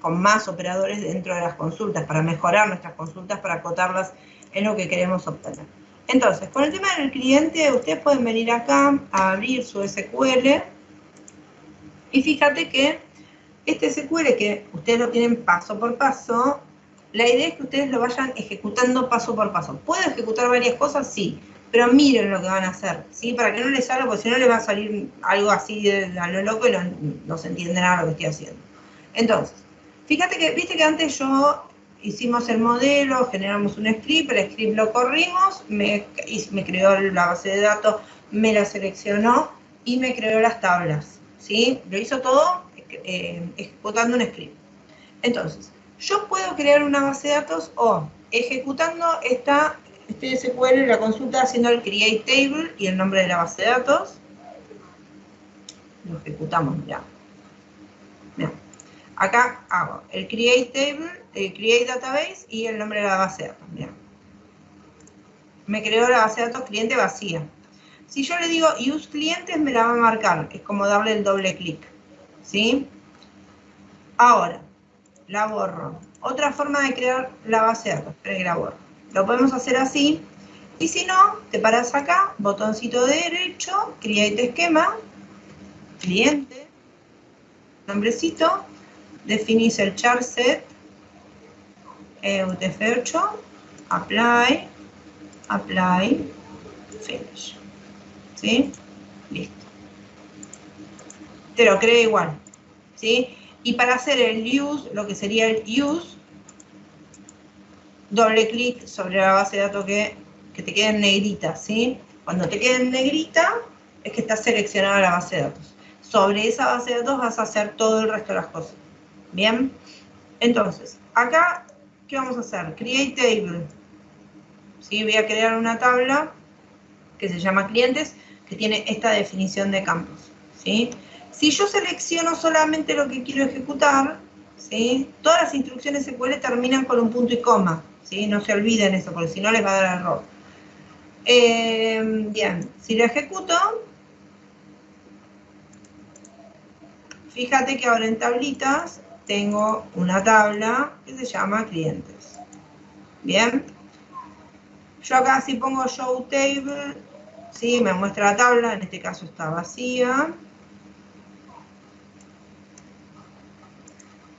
[SPEAKER 1] con más operadores dentro de las consultas, para mejorar nuestras consultas, para acotarlas en lo que queremos obtener. Entonces, con el tema del cliente, ustedes pueden venir acá a abrir su SQL y fíjate que este SQL que ustedes lo tienen paso por paso, la idea es que ustedes lo vayan ejecutando paso por paso. ¿Puedo ejecutar varias cosas? Sí, pero miren lo que van a hacer, ¿sí? Para que no les salga, porque si no les va a salir algo así a lo loco y no se entiende nada de lo que estoy haciendo. Entonces, fíjate que, viste que antes hicimos el modelo, generamos un script, el script lo corrimos, me creó la base de datos, me la seleccionó y me creó las tablas, ¿sí? Lo hizo todo ejecutando un script. Entonces, yo puedo crear una base de datos o ejecutando este SQL, la consulta, haciendo el create table y el nombre de la base de datos. Lo ejecutamos, mirá. Acá hago el create table, el create database y el nombre de la base de datos, mirá. Me creó la base de datos cliente vacía. Si yo le digo use clientes, me la va a marcar. Es como darle el doble clic, ¿sí? Ahora, la borro. Otra forma de crear la base de datos, espera que la borro. Lo podemos hacer así. Y si no, te paras acá, botoncito derecho, create esquema, cliente, nombrecito, definís el char set, UTF-8, apply, finish. ¿Sí? Listo. Te lo crea igual. ¿Sí? Y para hacer el use, lo que sería el use, doble clic sobre la base de datos que te quede en negrita, ¿sí? Cuando te quede en negrita, es que está seleccionada la base de datos. Sobre esa base de datos vas a hacer todo el resto de las cosas. ¿Bien? Entonces, acá, ¿qué vamos a hacer? Create table. ¿Sí? Voy a crear una tabla que se llama clientes, que tiene esta definición de campos, ¿sí? Si yo selecciono solamente lo que quiero ejecutar, ¿sí? Todas las instrucciones SQL terminan con un punto y coma, ¿sí? No se olviden eso, porque si no les va a dar error. Bien, si lo ejecuto, fíjate que ahora en tablitas tengo una tabla que se llama clientes. Bien. Yo acá si pongo show table, ¿sí? Me muestra la tabla, en este caso está vacía.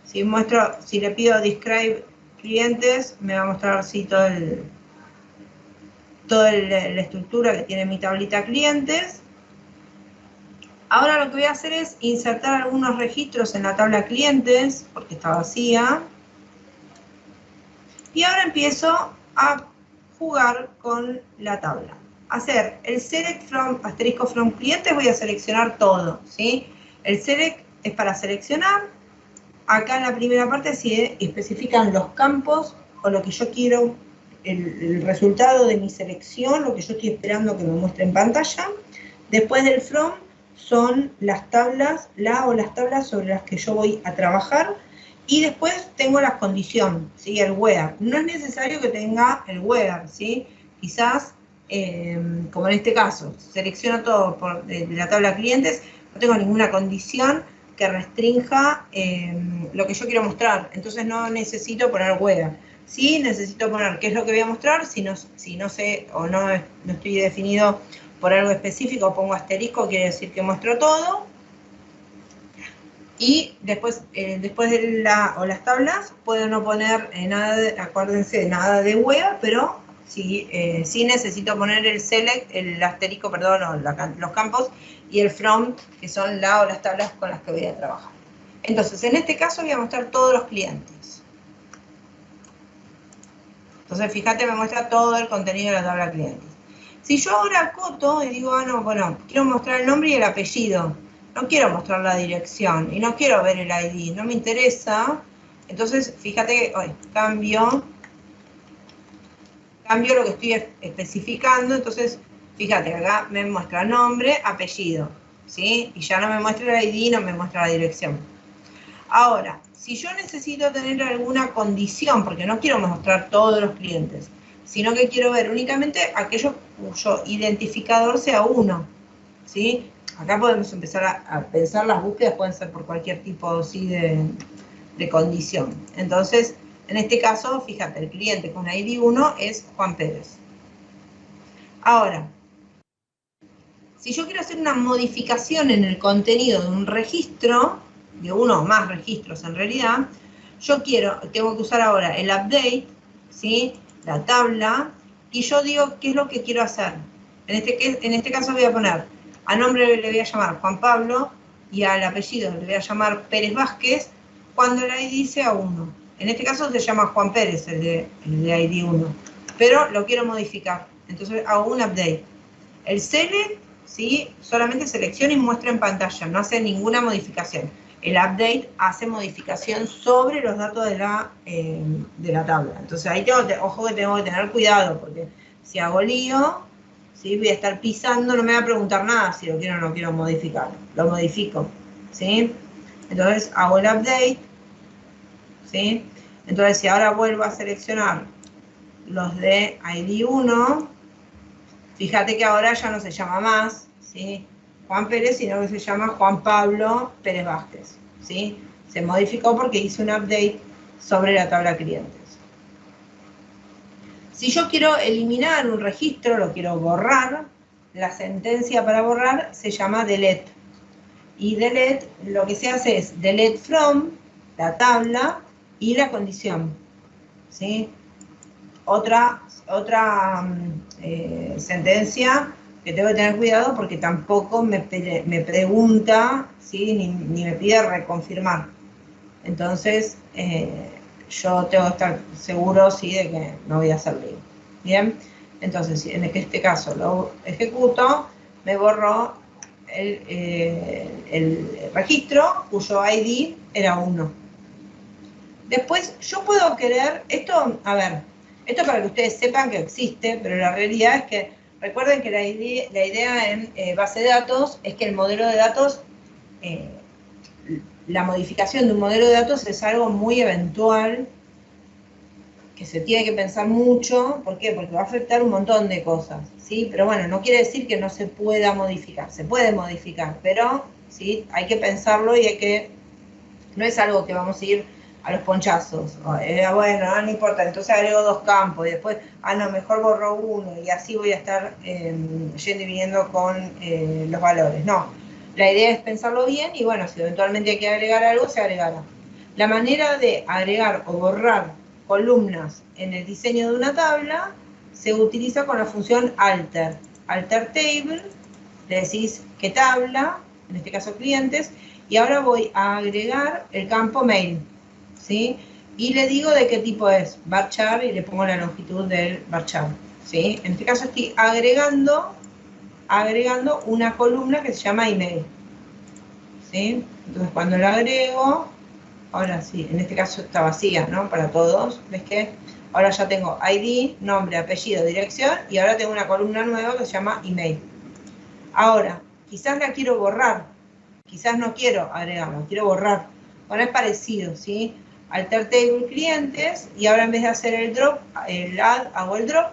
[SPEAKER 1] Si le pido describe clientes, me va a mostrar así toda la estructura que tiene mi tablita clientes. Ahora lo que voy a hacer es insertar algunos registros en la tabla clientes, porque está vacía. Y ahora empiezo a jugar con la tabla. Hacer el select from, asterisco from clientes, voy a seleccionar todo, ¿sí? El select es para seleccionar. Acá en la primera parte se especifican los campos o lo que yo quiero, el resultado de mi selección, lo que yo estoy esperando que me muestre en pantalla. Después del from son las tablas, las tablas sobre las que yo voy a trabajar. Y después tengo la condición, ¿sí? El where. No es necesario que tenga el where, ¿sí? Quizás, como en este caso, selecciono todo de la tabla clientes, no tengo ninguna condición que restrinja lo que yo quiero mostrar. Entonces no necesito poner where. Sí necesito poner qué es lo que voy a mostrar, si no sé o no estoy definido por algo específico, pongo asterisco, quiere decir que muestro todo. Y después de las tablas, puedo no poner nada, acuérdense, nada de where, pero sí necesito poner el select, el asterisco, perdón, o los campos, y el from, que son las tablas con las que voy a trabajar. Entonces, en este caso voy a mostrar todos los clientes. Entonces, fíjate, me muestra todo el contenido de la tabla clientes. Si yo ahora acoto y digo, no, bueno, quiero mostrar el nombre y el apellido, no quiero mostrar la dirección y no quiero ver el ID, no me interesa, entonces fíjate que hoy cambio lo que estoy especificando, entonces fíjate, acá me muestra nombre, apellido, ¿sí? Y ya no me muestra el ID, no me muestra la dirección. Ahora, si yo necesito tener alguna condición, porque no quiero mostrar todos los clientes, sino que quiero ver únicamente aquellos cuyo identificador sea 1, ¿sí? Acá podemos empezar a pensar, las búsquedas pueden ser por cualquier tipo, ¿sí? de condición. Entonces, en este caso, fíjate, el cliente con ID 1 es Juan Pérez. Ahora, si yo quiero hacer una modificación en el contenido de un registro, de uno o más registros en realidad, tengo que usar ahora el update, ¿sí? La tabla, y yo digo qué es lo que quiero hacer. En este caso voy a poner, a nombre le voy a llamar Juan Pablo, y al apellido le voy a llamar Pérez Vázquez, cuando el ID sea 1. En este caso se llama Juan Pérez, el de ID 1, pero lo quiero modificar. Entonces hago un update. El select, ¿sí? Solamente selecciona y muestra en pantalla, no hace ninguna modificación. El update hace modificación sobre los datos de la tabla. Entonces ahí ojo que tengo que tener cuidado, porque si hago lío, ¿sí? Voy a estar pisando, no me va a preguntar nada si lo quiero o no quiero modificar. Lo modifico, ¿sí? Entonces hago el update, ¿sí? Entonces si ahora vuelvo a seleccionar los de ID 1, fíjate que ahora ya no se llama más, ¿sí? Juan Pérez, sino que se llama Juan Pablo Pérez Vázquez, ¿sí? Se modificó porque hice un update sobre la tabla clientes. Si yo quiero eliminar un registro, lo quiero borrar, la sentencia para borrar se llama delete. Y delete, lo que se hace es delete from, la tabla y la condición, ¿sí? Otra sentencia que tengo que tener cuidado porque tampoco me pregunta, ¿sí? ni me pide reconfirmar. Entonces, yo tengo que estar seguro, ¿sí? De que no voy a hacer lío. Bien, entonces, en este caso lo ejecuto, me borró el registro cuyo ID era 1. Después, yo puedo querer, esto para que ustedes sepan que existe, pero la realidad es que, recuerden que la idea en base de datos es que el modelo de datos, la modificación de un modelo de datos es algo muy eventual, que se tiene que pensar mucho. ¿Por qué? Porque va a afectar un montón de cosas, ¿sí? Pero bueno, no quiere decir que no se pueda modificar, se puede modificar, pero ¿sí? Hay que pensarlo y no es algo que vamos a ir a los ponchazos. Bueno, no importa, entonces agrego 2 campos y después, no, mejor borro 1 y así voy a estar yendo y viniendo con los valores. No, la idea es pensarlo bien y bueno, si eventualmente hay que agregar algo, se agregará. La manera de agregar o borrar columnas en el diseño de una tabla se utiliza con la función alter. Alter table, le decís qué tabla, en este caso clientes, y ahora voy a agregar el campo mail, ¿sí? Y le digo de qué tipo es, varchar, y le pongo la longitud del varchar, ¿sí? En este caso estoy agregando una columna que se llama email, ¿sí? Entonces cuando la agrego, ahora sí, en este caso está vacía, ¿no? Para todos, ¿ves qué? Ahora ya tengo ID, nombre, apellido, dirección, y ahora tengo una columna nueva que se llama email. Ahora, quizás la quiero borrar, quizás no quiero agregarla, quiero borrar. Bueno, es parecido, ¿sí? Alter table clientes, y ahora en vez de hacer el drop, el add, hago el drop,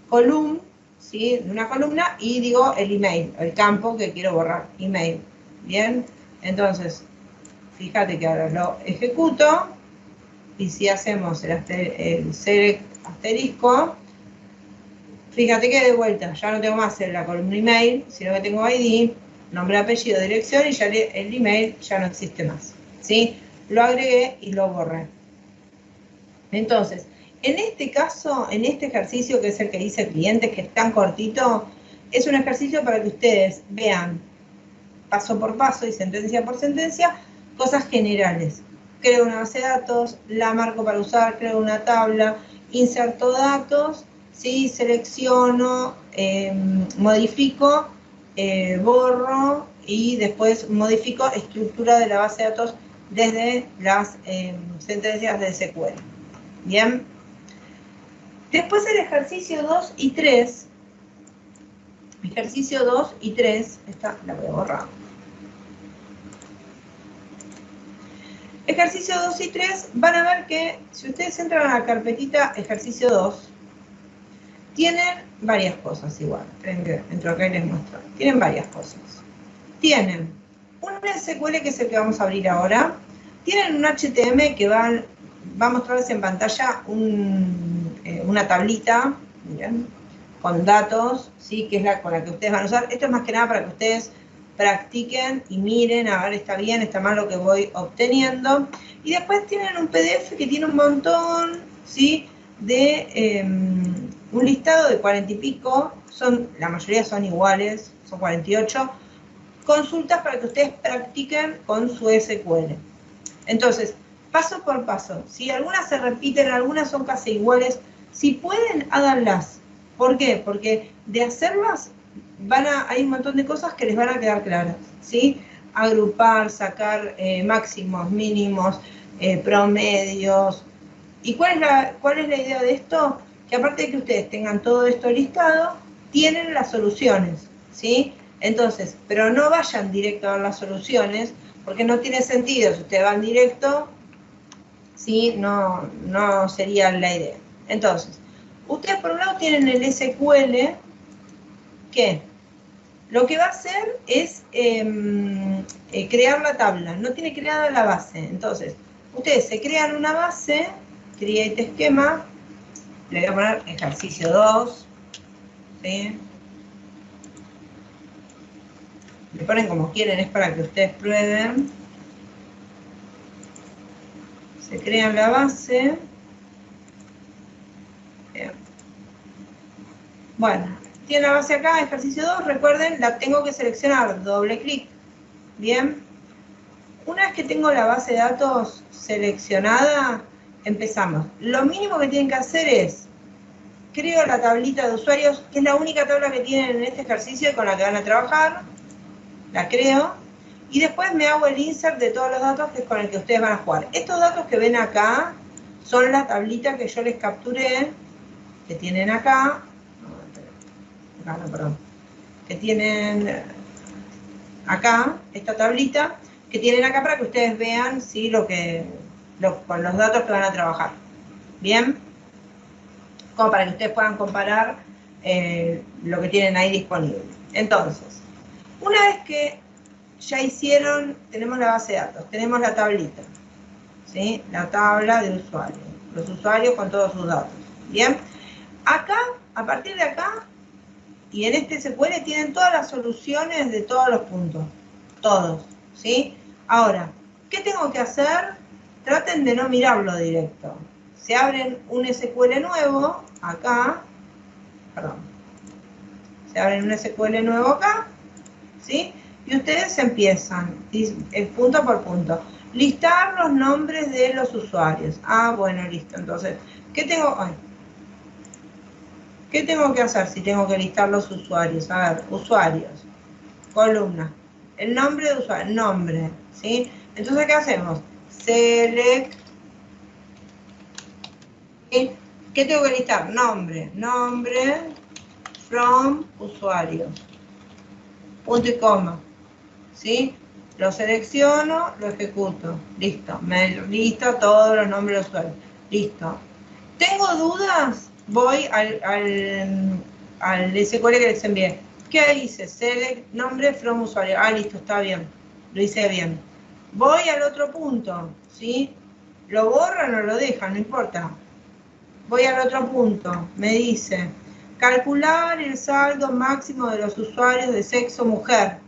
[SPEAKER 1] column, ¿sí? De una columna, y digo el email, el campo que quiero borrar, email. Bien, entonces, fíjate que ahora lo ejecuto, y si hacemos el select asterisco, fíjate que de vuelta, ya no tengo más la columna email, sino que tengo ID, nombre, apellido, dirección, y ya el email ya no existe más, ¿sí? Lo agregué y lo borré. Entonces, en este caso, en este ejercicio que es el que dice clientes, que es tan cortito, es un ejercicio para que ustedes vean paso por paso y sentencia por sentencia cosas generales. Creo una base de datos, la marco para usar, creo una tabla, inserto datos, ¿sí? Selecciono, modifico, borro y después modifico estructura de la base de datos desde las sentencias de SQL. Bien. Después el ejercicio 2 y 3. Ejercicio 2 y 3. Esta la voy a borrar. Ejercicio 2 y 3, van a ver que si ustedes entran a la carpetita ejercicio 2, tienen varias cosas igual. Esperen que entro acá y les muestro. Tienen varias cosas. Tienen un SQL, que es el que vamos a abrir ahora. Tienen un HTML que va a mostrarles en pantalla una tablita, miren, con datos, ¿sí? Que es con la que ustedes van a usar. Esto es más que nada para que ustedes practiquen y miren, a ver, está bien, está mal lo que voy obteniendo. Y después tienen un PDF que tiene un montón, ¿sí? De un listado de 40 y pico, la mayoría son iguales, son 48, consultas para que ustedes practiquen con su SQL. Entonces, paso por paso, si algunas se repiten, algunas son casi iguales, si pueden, háganlas. ¿Por qué? Porque de hacerlas, hay un montón de cosas que les van a quedar claras, ¿sí? Agrupar, sacar máximos, mínimos, promedios. ¿Y cuál es la idea de esto? Que aparte de que ustedes tengan todo esto listado, tienen las soluciones, ¿sí? Entonces, pero no vayan directo a ver las soluciones, porque no tiene sentido. Si ustedes van directo, ¿sí? No sería la idea. Entonces, ustedes por un lado tienen el SQL, que lo que va a hacer es crear la tabla, no tiene creada la base. Entonces, ustedes se crean una base, create esquema, le voy a poner ejercicio 2, ¿sí? Le ponen como quieren, es para que ustedes prueben. Se crean la base. Bien. Bueno, tiene la base acá, ejercicio 2, recuerden, la tengo que seleccionar, doble clic. Bien. Una vez que tengo la base de datos seleccionada, empezamos. Lo mínimo que tienen que hacer es, creo la tablita de usuarios, que es la única tabla que tienen en este ejercicio y con la que van a trabajar. La creo. Y después me hago el insert de todos los datos, que es con el que ustedes van a jugar. Estos datos que ven acá son la tablita que yo les capturé, que tienen acá. Que tienen acá, esta tablita, que tienen acá para que ustedes vean, ¿sí? Con los datos que van a trabajar. Bien, como para que ustedes puedan comparar lo que tienen ahí disponible. Entonces, una vez que ya tenemos la base de datos, tenemos la tablita, ¿sí? La tabla de usuarios, los usuarios con todos sus datos. Bien, acá, a partir de acá, y en este SQL tienen todas las soluciones de todos los puntos, todos, ¿sí? Ahora, ¿qué tengo que hacer? Traten de no mirarlo directo. Se abren un SQL nuevo, acá, se abren un SQL nuevo acá, ¿sí? y ustedes empiezan, punto por punto. Listar los nombres de los usuarios. Ah, bueno, listo. Entonces, ¿qué tengo que hacer si tengo que listar los usuarios? A ver, usuarios, columna, el nombre de usuario, nombre, ¿sí? Entonces, ¿qué hacemos? Select, ¿sí? ¿Qué tengo que listar? Nombre, from usuarios, punto y coma, ¿sí? Lo selecciono, lo ejecuto, listo, me listo todos los nombres de usuarios, listo. ¿Tengo dudas? Voy al SQL que les envié. ¿Qué hice? Select nombre from usuario. Ah, listo, está bien. Lo hice bien. Voy al otro punto, ¿sí? Lo borran o lo dejan, no importa. Voy al otro punto. Me dice, calcular el saldo máximo de los usuarios de sexo mujer.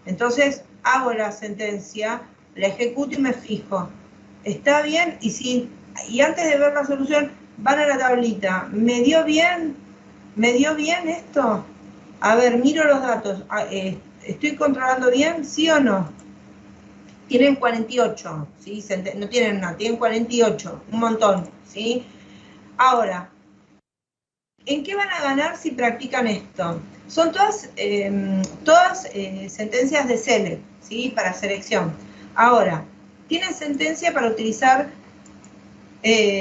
[SPEAKER 1] Entonces, hago la sentencia, la ejecuto y me fijo. ¿Está bien? Y antes de ver la solución, van a la tablita. ¿Me dio bien? ¿Me dio bien esto? A ver, miro los datos. ¿Estoy controlando bien? ¿Sí o no? Tienen 48, ¿sí? No tienen nada, tienen 48, un montón, ¿sí? Ahora, ¿en qué van a ganar si practican esto? Son todas sentencias de select, ¿sí? Para selección. Ahora, tienen sentencia para utilizar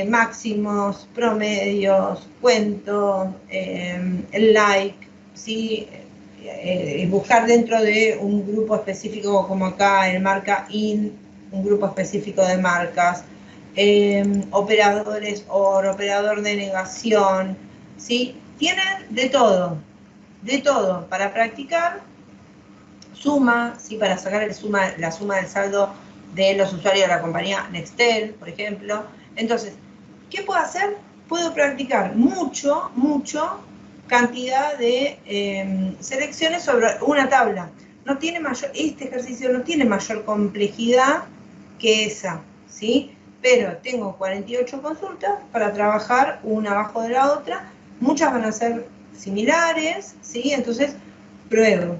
[SPEAKER 1] máximos, promedios, cuento, like, ¿sí? Buscar dentro de un grupo específico, como acá el marca in, un grupo específico de marcas, operadores OR, operador de negación, ¿sí? Tienen de todo para practicar. Suma, ¿sí? Para sacar la suma del saldo de los usuarios de la compañía Nextel, por ejemplo. Entonces, ¿qué puedo hacer? Puedo practicar mucho cantidad de selecciones sobre una tabla. Este ejercicio no tiene mayor complejidad que esa, ¿sí? Pero tengo 48 consultas para trabajar una abajo de la otra. Muchas van a ser similares, ¿sí? Entonces, pruebo,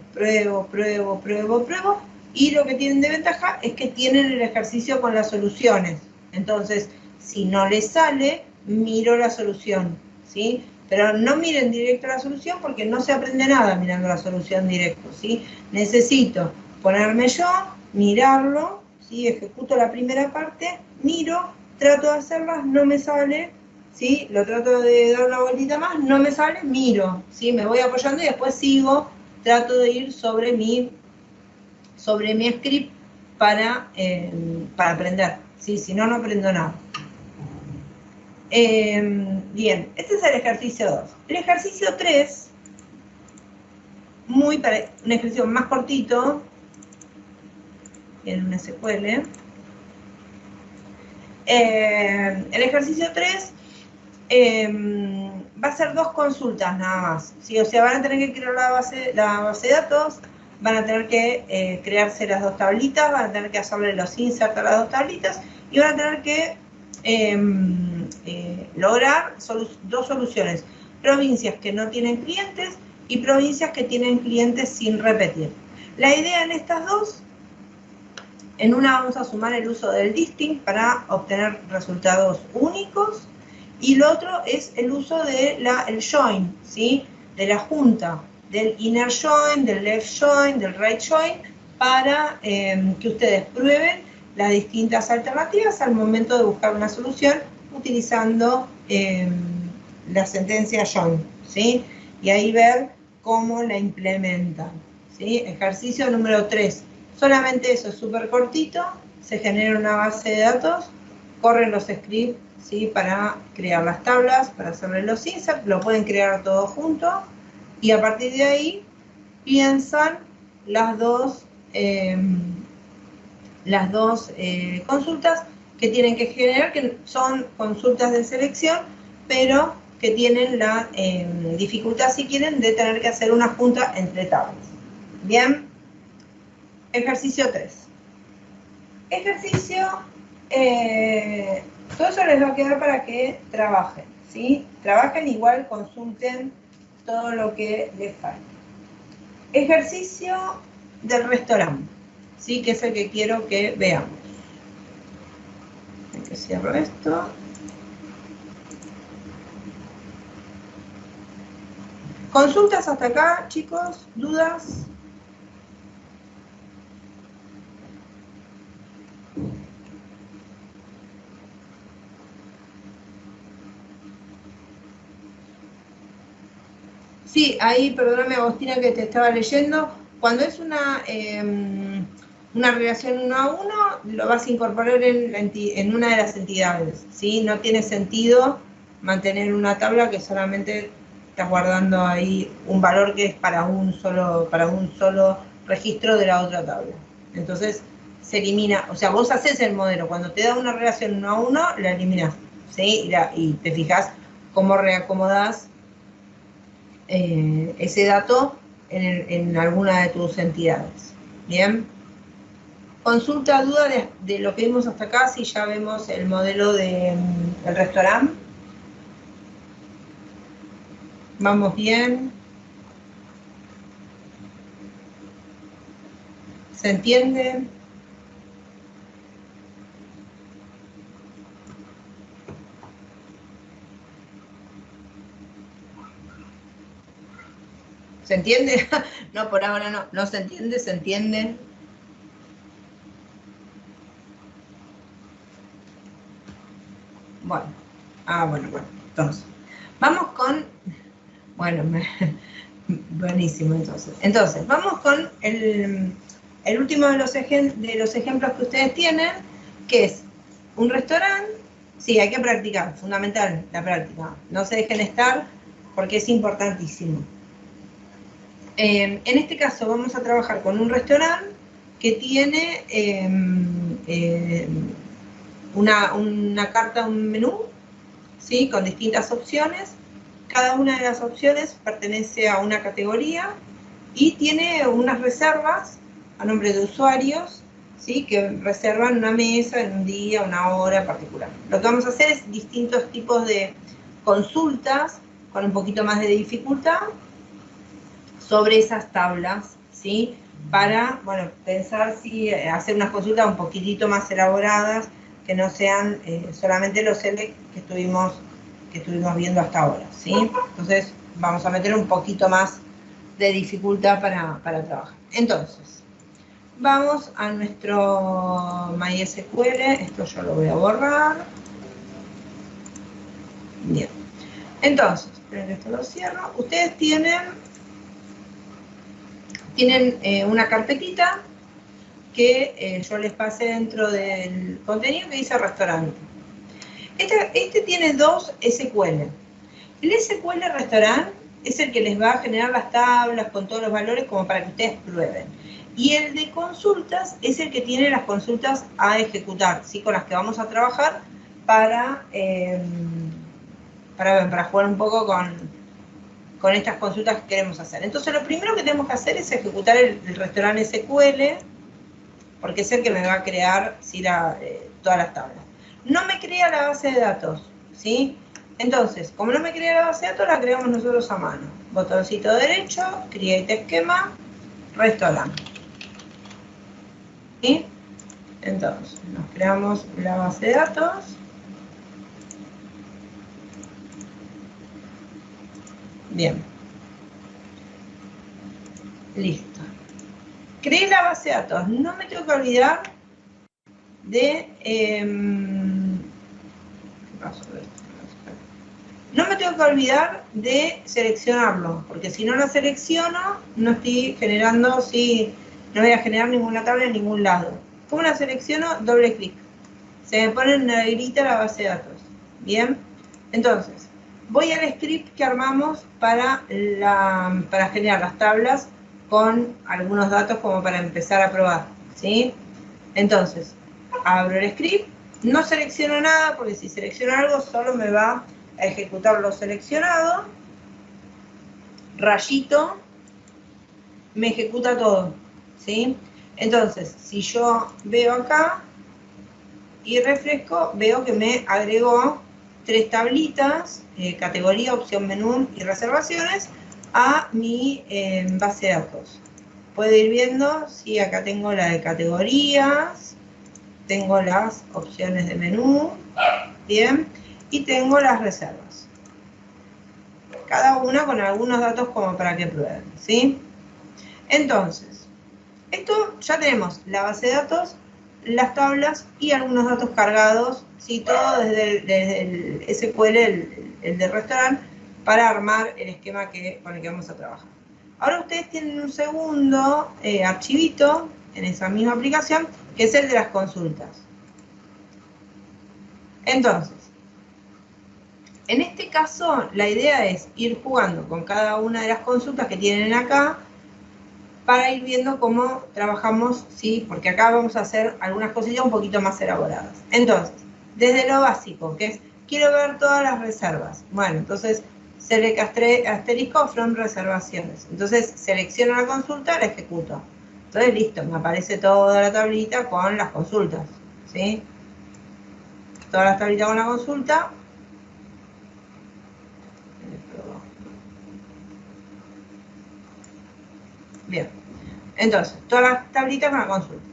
[SPEAKER 1] y lo que tienen de ventaja es que tienen el ejercicio con las soluciones. Entonces, si no les sale, miro la solución, ¿sí? Pero no miren directo la solución porque no se aprende nada mirando la solución directo, ¿sí? Necesito ponerme yo, mirarlo, ¿sí? Ejecuto la primera parte, miro, trato de hacerlas, no me sale, ¿sí? Lo trato de dar una vueltita más, no me sale, miro, ¿sí? Me voy apoyando y después sigo, trato de ir sobre mi script para aprender, ¿sí? Si no, no aprendo nada. Bien, este es el ejercicio 2. El ejercicio 3, un ejercicio más cortito, en un SQL. El ejercicio 3 va a ser 2 consultas nada más, ¿sí? O sea, van a tener que crear la base de datos, van a tener que crearse las 2 tablitas, van a tener que hacerle los insert a las 2 tablitas y van a tener que lograr 2 soluciones: provincias que no tienen clientes y provincias que tienen clientes sin repetir. La idea en estas dos, en una vamos a sumar el uso del listing para obtener resultados únicos, y lo otro es el uso de el join, ¿sí? De la junta, del inner join, del left join, del right join, para que ustedes prueben las distintas alternativas al momento de buscar una solución utilizando la sentencia join, ¿sí? Y ahí ver cómo la implementan, ¿sí? Ejercicio número 3. Solamente eso, es súper cortito, se genera una base de datos, corren los scripts, ¿sí? Para crear las tablas, para hacerle los inserts, lo pueden crear todo junto, y a partir de ahí piensan las dos consultas que tienen que generar, que son consultas de selección, pero que tienen la dificultad, si quieren, de tener que hacer una junta entre tablas. Bien. Ejercicio 3. Ejercicio, todo eso les va a quedar para que trabajen, ¿sí? Trabajen igual, consulten todo lo que les falta. Ejercicio del restaurante, ¿sí? Que es el que quiero que veamos. Que cierro esto. ¿Consultas hasta acá, chicos? ¿Dudas? Sí, ahí, perdóname Agostina que te estaba leyendo, cuando es una relación 1 a 1, lo vas a incorporar en una de las entidades, ¿sí? No tiene sentido mantener una tabla que solamente estás guardando ahí un valor que es para un solo registro de la otra tabla. Entonces, se elimina, o sea, vos haces el modelo, cuando te da una relación 1 a 1, la eliminás, ¿sí? Y te fijas cómo reacomodás ese dato en alguna de tus entidades. Bien. Consulta, duda de lo que vimos hasta acá, si ya vemos el modelo del restaurante. ¿Vamos bien? ¿Se entiende? ¿Se entiende? No, por ahora no. ¿No se entiende? ¿Se entiende? Bueno. Bueno. Entonces, vamos con... Bueno, buenísimo entonces. Entonces, vamos con el último de los ejemplos que ustedes tienen, que es un restaurante. Sí, hay que practicar, fundamental la práctica. No se dejen estar porque es importantísimo. En este caso vamos a trabajar con un restaurante que tiene una carta, un menú, ¿sí? Con distintas opciones. Cada una de las opciones pertenece a una categoría y tiene unas reservas a nombre de usuarios, ¿sí? Que reservan una mesa en un día, una hora particular. Lo que vamos a hacer es distintos tipos de consultas con un poquito más de dificultad sobre esas tablas, ¿sí? Para, bueno, pensar si hacer unas consultas un poquitito más elaboradas, que no sean solamente los select que estuvimos viendo hasta ahora, ¿sí? Entonces, vamos a meter un poquito más de dificultad para trabajar. Entonces, vamos a nuestro MySQL, esto yo lo voy a borrar. Bien. Entonces, esto lo cierro. Ustedes tienen una carpetita que yo les pasé dentro del contenido que dice restaurante. Este tiene 2 SQL. El SQL restaurante es el que les va a generar las tablas con todos los valores como para que ustedes prueben. Y el de consultas es el que tiene las consultas a ejecutar, ¿sí? Con las que vamos a trabajar para jugar un poco con estas consultas que queremos hacer. Entonces lo primero que tenemos que hacer es ejecutar el restaurante SQL, porque es el que me va a crear, ¿sí? Todas las tablas. No me crea la base de datos, ¿sí? Entonces, como no me crea la base de datos, la creamos nosotros a mano. Botoncito derecho, Create Esquema, Restaurante. ¿Sí? Entonces, nos creamos la base de datos. Bien. Listo. Creé la base de datos. No me tengo que olvidar de... ¿qué pasó de esto? No me tengo que olvidar de seleccionarlo, porque si no lo selecciono, no estoy generando, no voy a generar ninguna tabla en ningún lado. ¿Cómo la selecciono? Doble clic. Se me pone en negrita la base de datos. Bien, entonces, voy al script que armamos para generar las tablas con algunos datos como para empezar a probar, ¿sí? Entonces, abro el script, no selecciono nada, porque si selecciono algo solo me va a ejecutar lo seleccionado, rayito, me ejecuta todo, ¿sí? Entonces, si yo veo acá y refresco, veo que me agregó 3 tablitas, categoría, opción menú y reservaciones, a mi base de datos. puede ir viendo, sí, acá tengo la de categorías, tengo las opciones de menú, bien, y tengo las reservas. Cada una con algunos datos como para que prueben, ¿sí? Entonces, esto ya tenemos la base de datos, las tablas y algunos datos cargados, ¿sí? Todo desde el SQL, el de restaurante, para armar el esquema con el que vamos a trabajar. Ahora ustedes tienen un segundo archivito en esa misma aplicación, que es el de las consultas. Entonces, en este caso, la idea es ir jugando con cada una de las consultas que tienen acá, para ir viendo cómo trabajamos, ¿sí? Porque acá vamos a hacer algunas cosillas un poquito más elaboradas. Entonces, desde lo básico, que es, quiero ver todas las reservas. Bueno, entonces, select asterisco from reservaciones. Entonces, selecciono la consulta, la ejecuto. Entonces, listo, me aparece toda la tablita con las consultas, ¿sí? Toda la tablita con la consulta. Bien, entonces, todas las tablitas con la consulta.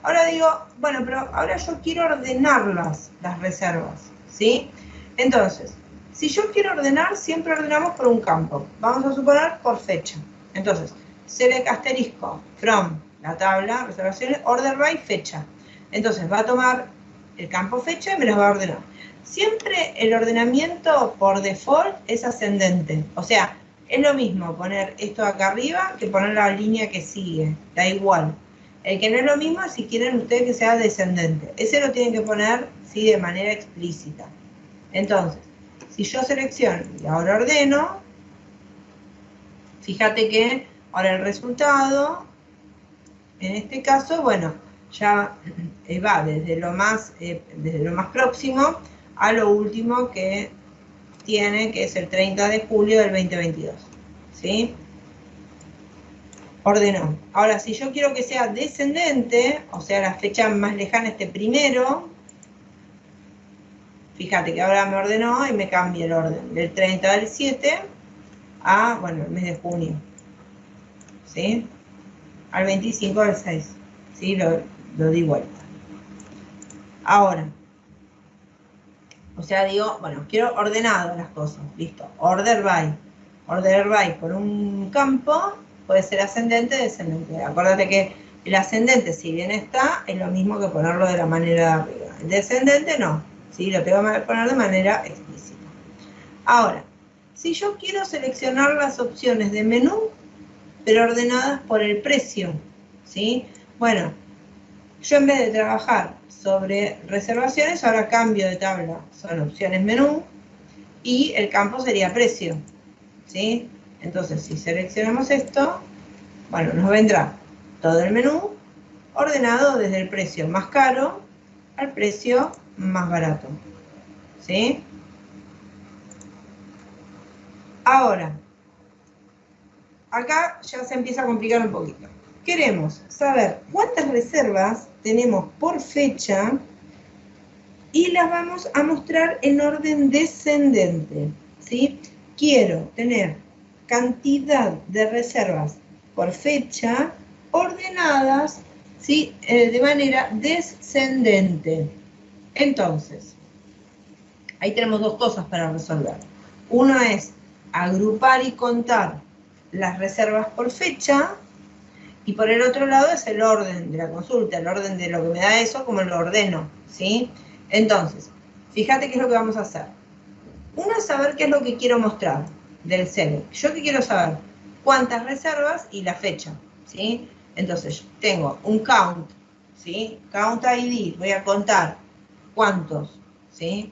[SPEAKER 1] Ahora digo, bueno, pero ahora yo quiero ordenar las reservas, ¿sí? Entonces, si yo quiero ordenar, siempre ordenamos por un campo. Vamos a suponer por fecha. Entonces, select asterisco from la tabla, reservaciones, order by fecha. Entonces, va a tomar el campo fecha y me las va a ordenar. Siempre el ordenamiento por default es ascendente. O sea, es lo mismo poner esto acá arriba que poner la línea que sigue. Da igual. El que no es lo mismo es si quieren ustedes que sea descendente. Ese lo tienen que poner, sí, de manera explícita. Entonces, si yo selecciono y ahora ordeno, fíjate que ahora el resultado, en este caso, bueno, ya va desde lo más próximo a lo último que tiene, que es el 30 de julio del 2022. ¿Sí? Ordenó. Ahora, si yo quiero que sea descendente, o sea, la fecha más lejana esté primero, fíjate que ahora me ordenó y me cambia el orden. Del 30 del 7 a, bueno, el mes de junio. ¿Sí? Al 25 del 6. ¿Sí? Lo di vuelta. Ahora, o sea, digo, bueno, quiero ordenado las cosas. Listo. Order by. Order by por un campo puede ser ascendente o descendente. Acuérdate que el ascendente, si bien está, es lo mismo que ponerlo de la manera de arriba. El descendente no. ¿Sí? Lo tengo que poner de manera explícita. Ahora, si yo quiero seleccionar las opciones de menú, pero ordenadas por el precio, ¿sí? Bueno, yo en vez de trabajar sobre reservaciones, ahora cambio de tabla. Son opciones menú y el campo sería precio, ¿sí? Entonces, si seleccionamos esto, bueno, nos vendrá todo el menú ordenado desde el precio más caro al precio más barato, ¿sí? Ahora, acá ya se empieza a complicar un poquito. Queremos saber cuántas reservas tenemos por fecha y las vamos a mostrar en orden descendente, ¿sí? Quiero tener cantidad de reservas por fecha ordenadas, ¿sí? De manera descendente. Entonces, ahí tenemos dos cosas para resolver. Uno es agrupar y contar las reservas por fecha, y por el otro lado es el orden de la consulta, el orden de lo que me da eso, como lo ordeno, ¿sí? Entonces, fíjate qué es lo que vamos a hacer. Uno es saber qué es lo que quiero mostrar del select. Yo que quiero saber cuántas reservas y la fecha, ¿sí? Entonces, tengo un count, ¿sí? Count ID, voy a contar cuántos, ¿sí?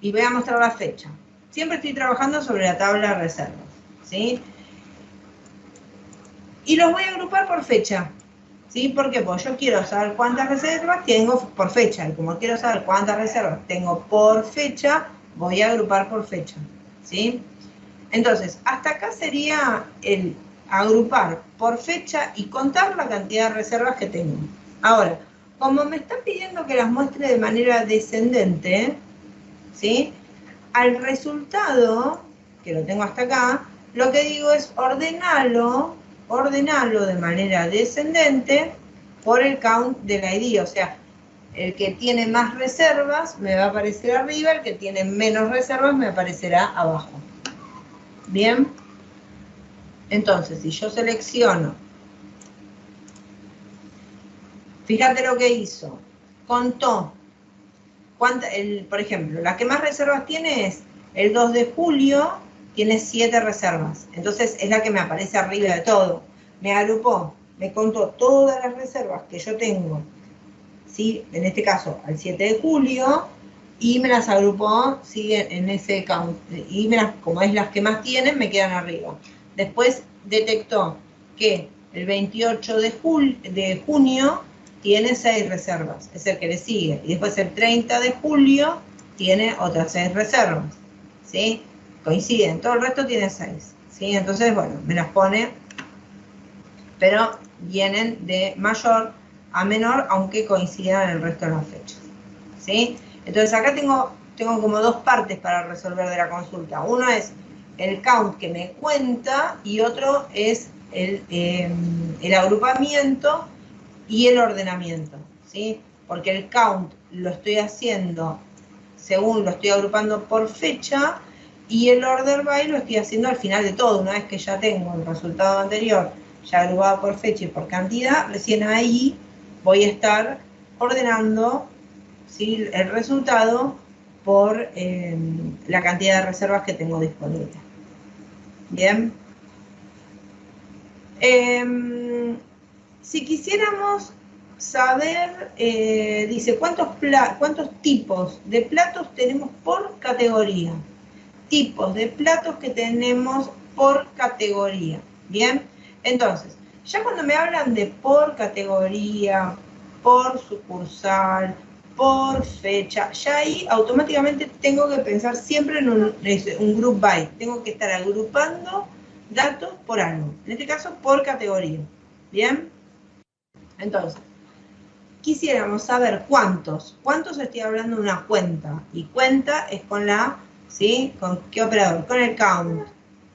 [SPEAKER 1] Y voy a mostrar la fecha. Siempre estoy trabajando sobre la tabla de reservas, ¿sí? Y los voy a agrupar por fecha, ¿sí? ¿Por qué? Porque yo quiero saber cuántas reservas tengo por fecha. Y como quiero saber cuántas reservas tengo por fecha, voy a agrupar por fecha, ¿sí? Entonces, hasta acá sería el agrupar por fecha y contar la cantidad de reservas que tengo. Ahora, como me están pidiendo que las muestre de manera descendente, ¿sí? Al resultado, que lo tengo hasta acá, lo que digo es ordenarlo ordenarlo de manera descendente por el count del ID, o sea, el que tiene más reservas me va a aparecer arriba, el que tiene menos reservas me aparecerá abajo. Bien, entonces si yo selecciono, fíjate lo que hizo, contó, por ejemplo, la que más reservas tiene es el 2 de julio, tiene 7 reservas, entonces es la que me aparece arriba de todo. Me agrupó, me contó todas las reservas que yo tengo, ¿sí? En este caso al 7 de julio, y me las agrupó, ¿sí? En ese count, y como es las que más tienen, me quedan arriba. Después detectó que el 28 de junio tiene 6 reservas, es el que le sigue, y después el 30 de julio tiene otras 6 reservas, ¿sí? Coinciden, todo el resto tiene 6, ¿sí? Entonces, bueno, me las pone, pero vienen de mayor a menor, aunque coincidan el resto de las fechas, ¿sí? Entonces acá tengo como dos partes para resolver de la consulta. Uno es el count que me cuenta y otro es el agrupamiento y el ordenamiento, ¿sí? Porque el count lo estoy haciendo según lo estoy agrupando por fecha y el order by lo estoy haciendo al final de todo. Una vez que ya tengo el resultado anterior ya agrupado por fecha y por cantidad, recién ahí voy a estar ordenando, ¿sí?, el resultado por la cantidad de reservas que tengo disponible. Bien. Si quisiéramos saber, dice, ¿cuántos tipos de platos tenemos por categoría? Tipos de platos que tenemos por categoría. Bien, entonces, ya cuando me hablan de por categoría, por sucursal, por fecha, ya ahí automáticamente tengo que pensar siempre en un group by. Tengo que estar agrupando datos por algo. En este caso, por categoría. Bien, entonces, quisiéramos saber cuántos estoy hablando de una cuenta, y cuenta es con la, ¿sí? ¿Con qué operador? Con el count,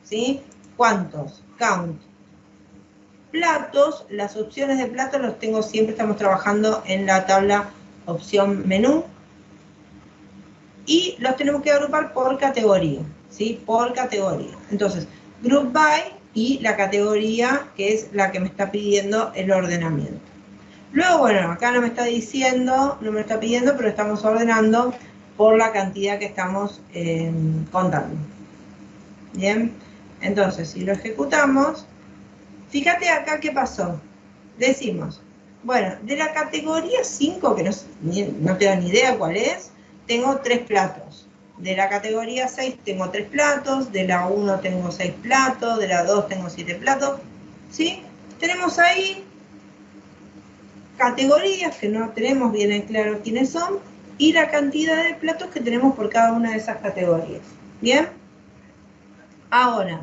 [SPEAKER 1] ¿sí? ¿Cuántos? Count. Platos, las opciones de platos los tengo siempre, estamos trabajando en la tabla opción menú, y los tenemos que agrupar por categoría, ¿sí? Por categoría. Entonces, group by y la categoría que es la que me está pidiendo el ordenamiento. Luego, bueno, acá no me está diciendo, no me está pidiendo, pero estamos ordenando por la cantidad que estamos contando. Bien, entonces, si lo ejecutamos, fíjate acá qué pasó. Decimos, bueno, de la categoría 5, que no tengo ni idea cuál es, tengo 3 platos. De la categoría 6 tengo 3 platos, de la 1 tengo 6 platos, de la 2 tengo 7 platos, ¿sí? Tenemos ahí categorías que no tenemos bien en claro quiénes son y la cantidad de platos que tenemos por cada una de esas categorías. ¿Bien? Ahora,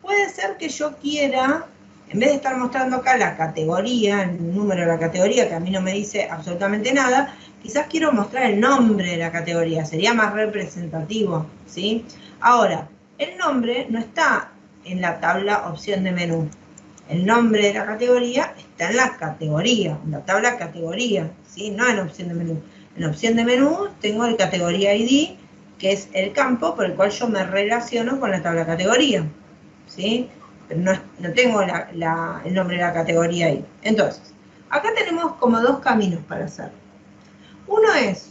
[SPEAKER 1] puede ser que yo quiera, en vez de estar mostrando acá la categoría, el número de la categoría, que a mí no me dice absolutamente nada, quizás quiero mostrar el nombre de la categoría, sería más representativo, ¿sí? Ahora, el nombre no está en la tabla opción de menú. El nombre de la categoría está en la categoría, en la tabla categoría, ¿sí? No en opción de menú. En opción de menú tengo el categoría ID, que es el campo por el cual yo me relaciono con la tabla categoría, ¿sí? Pero no tengo el nombre de la categoría ahí. Entonces, acá tenemos como dos caminos para hacerlo. Uno es,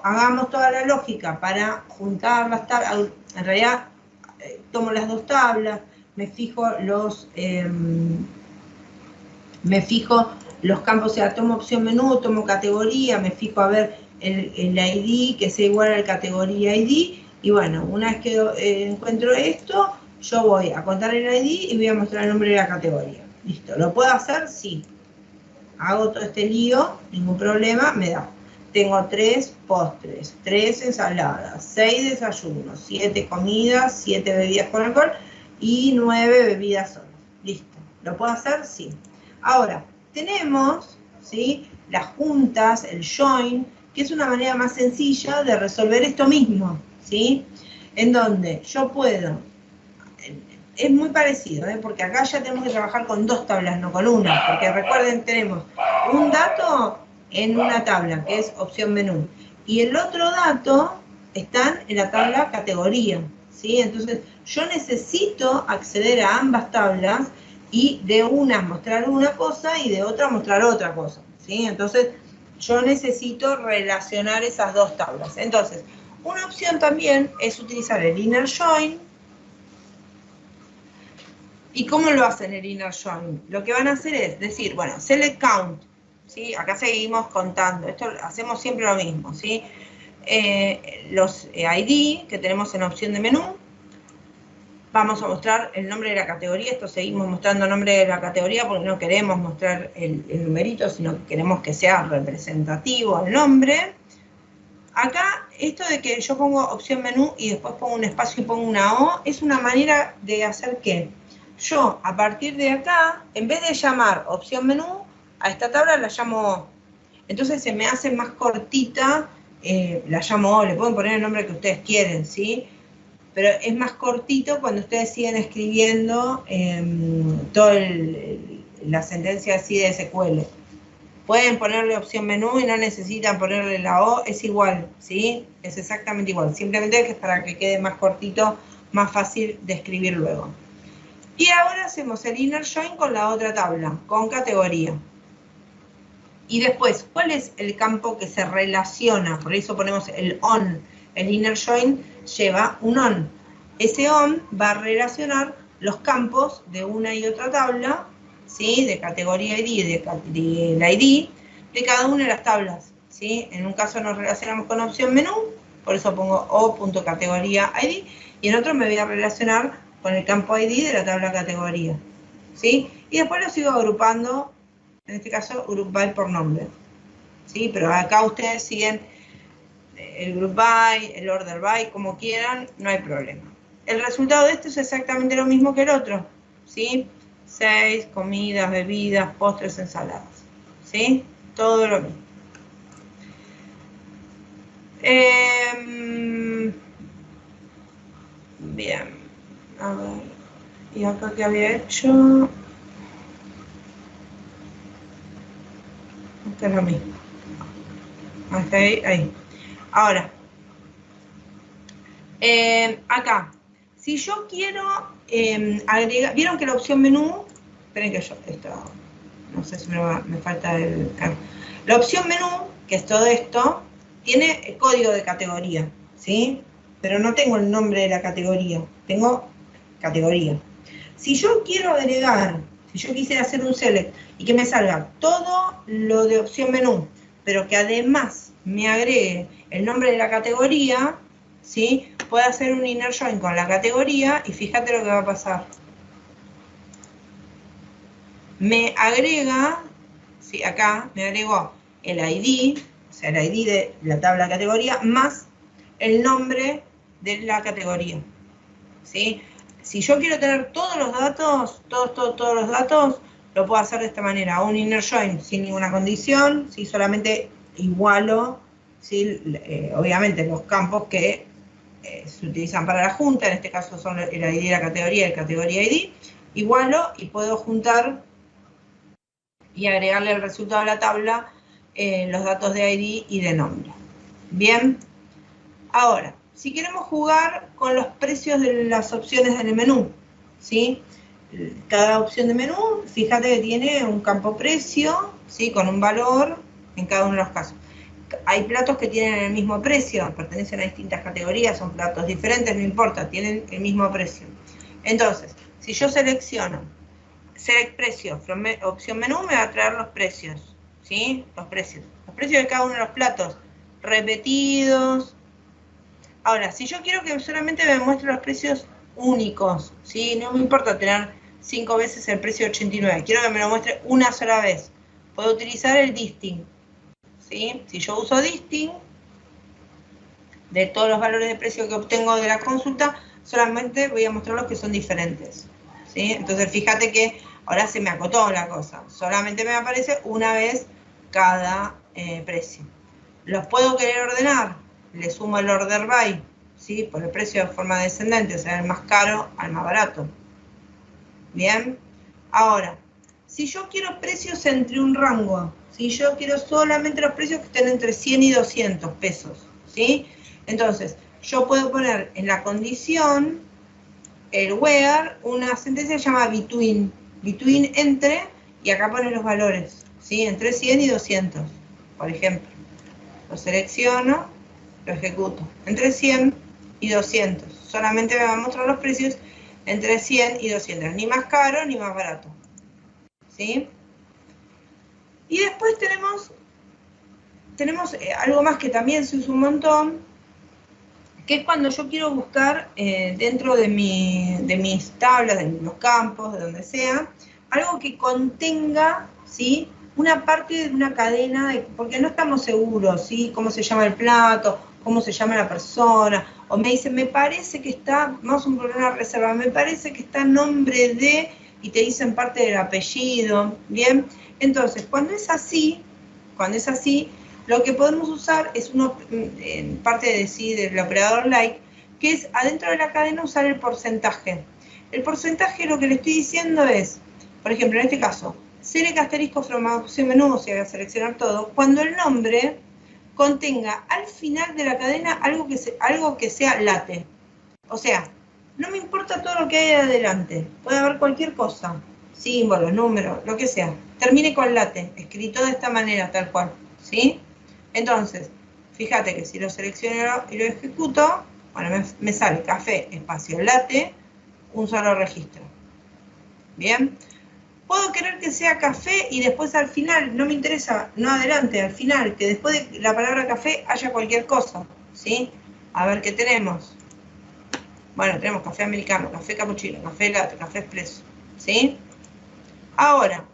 [SPEAKER 1] hagamos toda la lógica para juntar las tablas, en realidad tomo las dos tablas, me fijo los campos, o sea, tomo opción menú, tomo categoría, me fijo a ver el ID que sea igual al categoría ID, y bueno, una vez que encuentro esto, yo voy a contar el ID y voy a mostrar el nombre de la categoría. Listo, ¿lo puedo hacer? Sí. Hago todo este lío, ningún problema, me da. Tengo 3 postres, 3 ensaladas, 6 desayunos, 7 comidas, 7 bebidas con alcohol y 9 bebidas solas. Listo. ¿Lo puedo hacer? Sí. Ahora, tenemos, ¿sí?, las juntas, el join, que es una manera más sencilla de resolver esto mismo, ¿sí? En donde yo puedo, es muy parecido, porque acá ya tenemos que trabajar con dos tablas, no con una, porque recuerden, tenemos un dato en una tabla, que es opción menú, y el otro dato están en la tabla categoría, ¿sí? Entonces, yo necesito acceder a ambas tablas y de una mostrar una cosa y de otra mostrar otra cosa, ¿sí? Entonces, yo necesito relacionar esas dos tablas. Entonces, una opción también es utilizar el inner join. ¿Y cómo lo hacen el inner join? Lo que van a hacer es decir, bueno, select count, ¿sí? Acá seguimos contando, esto hacemos siempre lo mismo, ¿sí? Los ID que tenemos en la opción de menú, vamos a mostrar el nombre de la categoría, esto seguimos mostrando el nombre de la categoría porque no queremos mostrar el numerito, sino que queremos que sea representativo el nombre. Acá, esto de que yo pongo opción menú y después pongo un espacio y pongo una O, es una manera de hacer que yo, a partir de acá, en vez de llamar opción menú, a esta tabla la llamo O. Entonces se me hace más cortita, la llamo O, le pueden poner el nombre que ustedes quieren, ¿sí? Pero es más cortito cuando ustedes siguen escribiendo toda la sentencia así de SQL. Pueden ponerle opción menú y no necesitan ponerle la O, es igual, ¿sí? Es exactamente igual, simplemente que es para que quede más cortito, más fácil de escribir luego. Y ahora hacemos el inner join con la otra tabla, con categoría. Y después, ¿cuál es el campo que se relaciona? Por eso ponemos el on. El inner join lleva un on. Ese on va a relacionar los campos de una y otra tabla, ¿sí? De categoría ID y de la ID de cada una de las tablas, ¿sí? En un caso nos relacionamos con opción menú, por eso pongo o.categoría ID, y en otro me voy a relacionar con el campo ID de la tabla categoría, ¿sí? Y después lo sigo agrupando, en este caso group by por nombre, ¿sí? Pero acá ustedes siguen el group by, el order by, como quieran, no hay problema. El resultado de esto es exactamente lo mismo que el otro, ¿sí? 6, comidas, bebidas, postres, ensaladas, ¿sí? Todo lo mismo. Bien, a ver, y acá que había hecho, esto es lo mismo, hasta ahí. Ahora, acá, si yo quiero agregar, vieron que la opción menú, esperen que yo, esto, no sé si me falta el, la opción menú, que es todo esto, tiene el código de categoría, ¿sí? Pero no tengo el nombre de la categoría, tengo categoría. Si yo quiero agregar, si yo quisiera hacer un select y que me salga todo lo de opción menú, pero que además me agregue el nombre de la categoría, ¿sí? Puedo hacer un inner join con la categoría y fíjate lo que va a pasar. Me agrega, ¿sí? Acá me agregó el ID, o sea, el ID de la tabla categoría, más el nombre de la categoría, ¿sí? Si yo quiero tener todos los datos, todos los datos, lo puedo hacer de esta manera, un inner join sin ninguna condición, ¿sí? Solamente igualo, ¿sí? Obviamente los campos que se utilizan para la junta, en este caso son el ID de la categoría y el categoría ID, igualo y puedo juntar y agregarle al resultado de la tabla los datos de ID y de nombre. Bien, ahora, si queremos jugar con los precios de las opciones del menú, ¿sí? Cada opción de menú, fíjate que tiene un campo precio, ¿sí? Con un valor en cada uno de los casos. Hay platos que tienen el mismo precio, pertenecen a distintas categorías, son platos diferentes, no importa, tienen el mismo precio. Entonces, si yo selecciono select precio, opción menú, me va a traer los precios, ¿sí? Los precios de cada uno de los platos, repetidos. Ahora, si yo quiero que solamente me muestre los precios únicos, ¿sí? No me importa tener 5 veces el precio de 89, quiero que me lo muestre una sola vez. Puedo utilizar el distinct, ¿sí? Si yo uso distinct, de todos los valores de precio que obtengo de la consulta, solamente voy a mostrar los que son diferentes, ¿sí? Entonces fíjate que ahora se me acotó la cosa, solamente me aparece una vez cada precio. ¿Los puedo querer ordenar? Le sumo el order by, ¿sí? Por el precio de forma descendente, o sea, el más caro al más barato, Bien, ahora, si yo quiero precios entre un rango, si yo quiero solamente los precios que estén entre 100 y 200 pesos, ¿sí? Entonces, yo puedo poner en la condición, el where, una sentencia llamada between entre, y acá pone los valores, ¿sí? Entre 100 y 200, por ejemplo. Lo selecciono, lo ejecuto. Entre 100 y 200. Solamente me va a mostrar los precios entre 100 y 200. Ni más caro ni más barato. ¿Sí? Y después tenemos algo más que también se usa un montón, que es cuando yo quiero buscar dentro de mis tablas, de los campos, de donde sea, algo que contenga, ¿sí?, una parte de una cadena, porque no estamos seguros, ¿sí?, cómo se llama el plato, cómo se llama la persona, o me dicen, me parece que está, vamos a poner una reserva, me parece que está nombre de, y te dicen parte del apellido, ¿bien? Entonces, cuando es así, lo que podemos usar es en parte de sí, del operador like, que es adentro de la cadena usar el porcentaje. El porcentaje, lo que le estoy diciendo es, por ejemplo, en este caso, select asterisco from opción menú, o sea, voy a seleccionar todo, cuando el nombre contenga al final de la cadena algo que sea late. O sea, no me importa todo lo que hay adelante, puede haber cualquier cosa, símbolos, números, lo que sea, termine con late, escrito de esta manera, tal cual, ¿sí? Entonces, fíjate que si lo selecciono y lo ejecuto, bueno, me sale café, espacio, late, un solo registro. Bien. Puedo querer que sea café y después al final, no me interesa, no adelante, al final, que después de la palabra café haya cualquier cosa, ¿sí? A ver qué tenemos. Bueno, tenemos café americano, café cappuccino, café latte, café expreso, ¿sí? Ahora,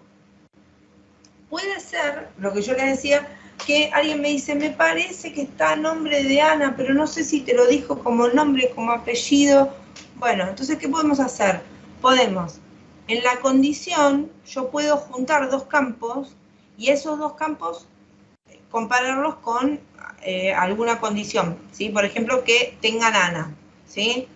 [SPEAKER 1] puede ser, lo que yo les decía, que alguien me dice, me parece que está a nombre de Ana, pero no sé si te lo dijo como nombre, como apellido. Bueno, entonces, ¿qué podemos hacer? Podemos, en la condición, yo puedo juntar dos campos, y esos dos campos compararlos con alguna condición, ¿sí? Por ejemplo, que tengan Ana, ¿sí?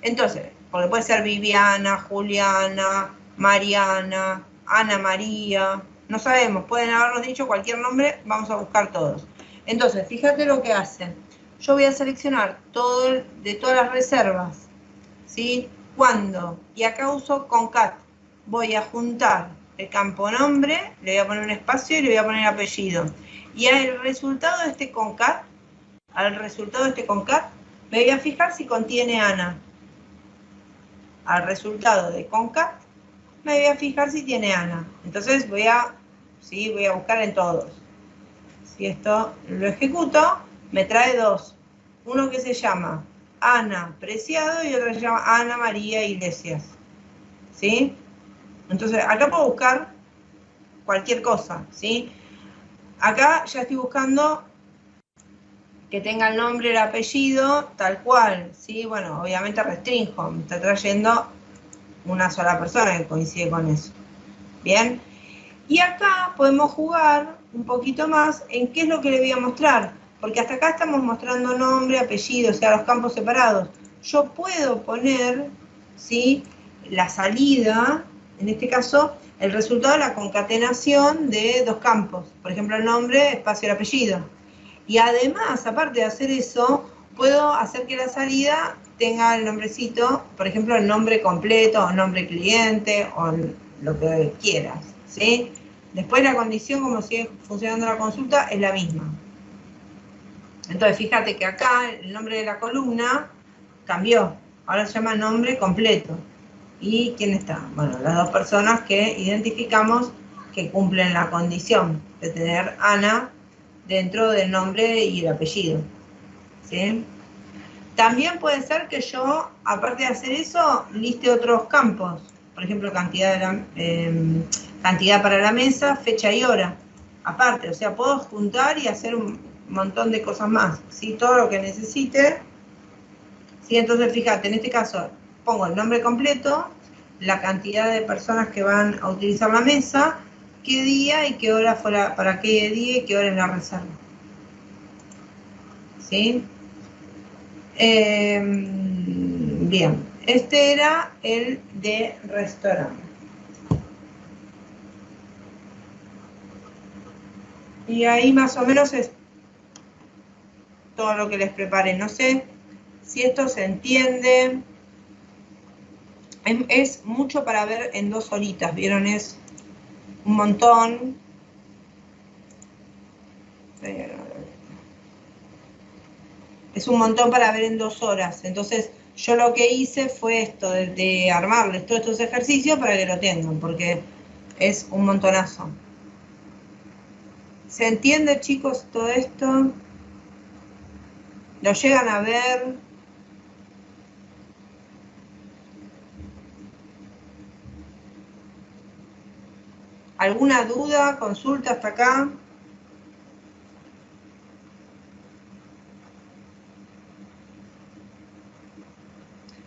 [SPEAKER 1] Entonces, porque puede ser Viviana, Juliana, Mariana, Ana María, no sabemos, pueden habernos dicho cualquier nombre, vamos a buscar todos. Entonces, fíjate lo que hacen. Yo voy a seleccionar de todas las reservas, ¿sí? ¿Cuándo? Y acá uso concat. Voy a juntar el campo nombre, le voy a poner un espacio y le voy a poner apellido. Y al resultado de este concat, me voy a fijar si contiene Ana. Al resultado de concat, me voy a fijar si tiene Ana. Entonces voy a buscar en todos. Si esto lo ejecuto, me trae dos. Uno que se llama Ana Preciado y otro que se llama Ana María Iglesias. ¿Sí? Entonces acá puedo buscar cualquier cosa, ¿sí? Acá ya estoy buscando que tenga el nombre, el apellido, tal cual, ¿sí? Bueno, obviamente restringo, me está trayendo una sola persona que coincide con eso. Bien, y acá podemos jugar un poquito más en qué es lo que le voy a mostrar, porque hasta acá estamos mostrando nombre, apellido, o sea, los campos separados. Yo puedo poner, ¿sí?, la salida, en este caso, el resultado de la concatenación de dos campos, por ejemplo, el nombre, espacio, el apellido. Y además, aparte de hacer eso, puedo hacer que la salida tenga el nombrecito, por ejemplo, el nombre completo, o nombre cliente, o lo que quieras, ¿sí? Después la condición, como sigue funcionando la consulta, es la misma. Entonces, fíjate que acá el nombre de la columna cambió. Ahora se llama nombre completo. ¿Y quién está? Bueno, las dos personas que identificamos que cumplen la condición de tener Ana dentro del nombre y el apellido, ¿sí? También puede ser que yo, aparte de hacer eso, liste otros campos. Por ejemplo, cantidad para la mesa, fecha y hora. Aparte, o sea, puedo juntar y hacer un montón de cosas más, ¿sí? Todo lo que necesite. ¿Sí? Entonces, fíjate, en este caso, pongo el nombre completo, la cantidad de personas que van a utilizar la mesa, qué día y qué hora fuera, para qué día y qué hora es la reserva. ¿Sí? Bien, este era el de restaurante. Y ahí más o menos es todo lo que les preparé. No sé si esto se entiende. Es mucho para ver en 2 horitas, ¿vieron? Es un montón. Es un montón para ver en 2 horas. Entonces, yo lo que hice fue esto, de armarles todos estos ejercicios para que lo tengan, porque es un montonazo. ¿Se entiende, chicos, todo esto? ¿Lo llegan a ver? ¿Alguna duda, consulta hasta acá?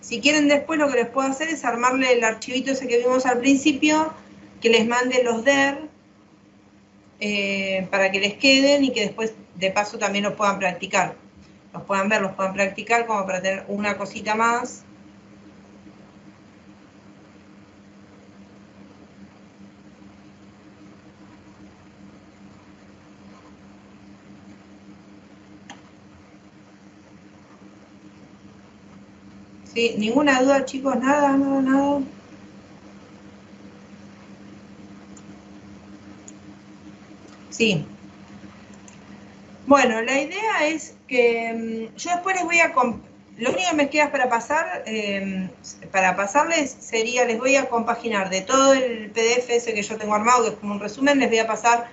[SPEAKER 1] Si quieren después lo que les puedo hacer es armarle el archivito ese que vimos al principio, que les mande los DER, para que les queden y que después de paso también los puedan practicar. Los puedan ver, los puedan practicar como para tener una cosita más. ¿Sí? ¿Ninguna duda, chicos? Nada, nada, nada. Sí. Bueno, la idea es que yo después les voy a... Lo único que me queda para pasarles sería, les voy a compaginar de todo el PDF ese que yo tengo armado, que es como un resumen, les voy a pasar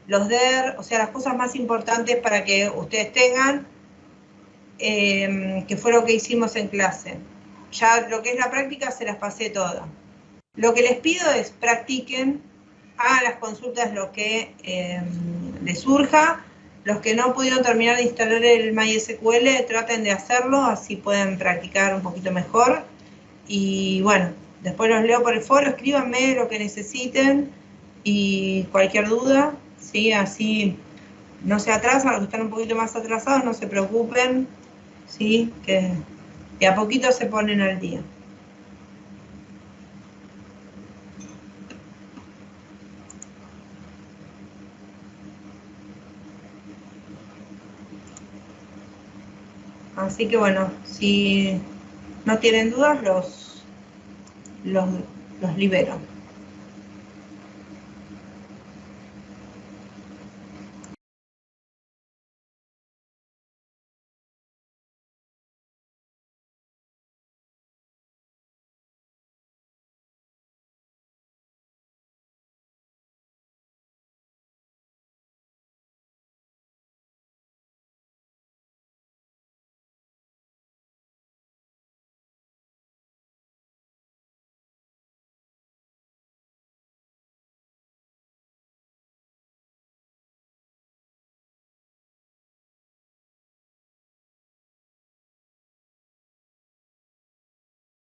[SPEAKER 1] los DER, o sea, las cosas más importantes para que ustedes tengan, que fue lo que hicimos en clase. Ya lo que es la práctica se las pasé todas. Lo que les pido es practiquen, hagan las consultas lo que les surja. Los que no pudieron terminar de instalar el MySQL, traten de hacerlo, así pueden practicar un poquito mejor. Y bueno, después los leo por el foro, escríbanme lo que necesiten y cualquier duda, ¿sí? Así no se atrasan, los que están un poquito más atrasados, no se preocupen, ¿sí? Que a poquito se ponen al día. Así que bueno, si no tienen dudas, los libero.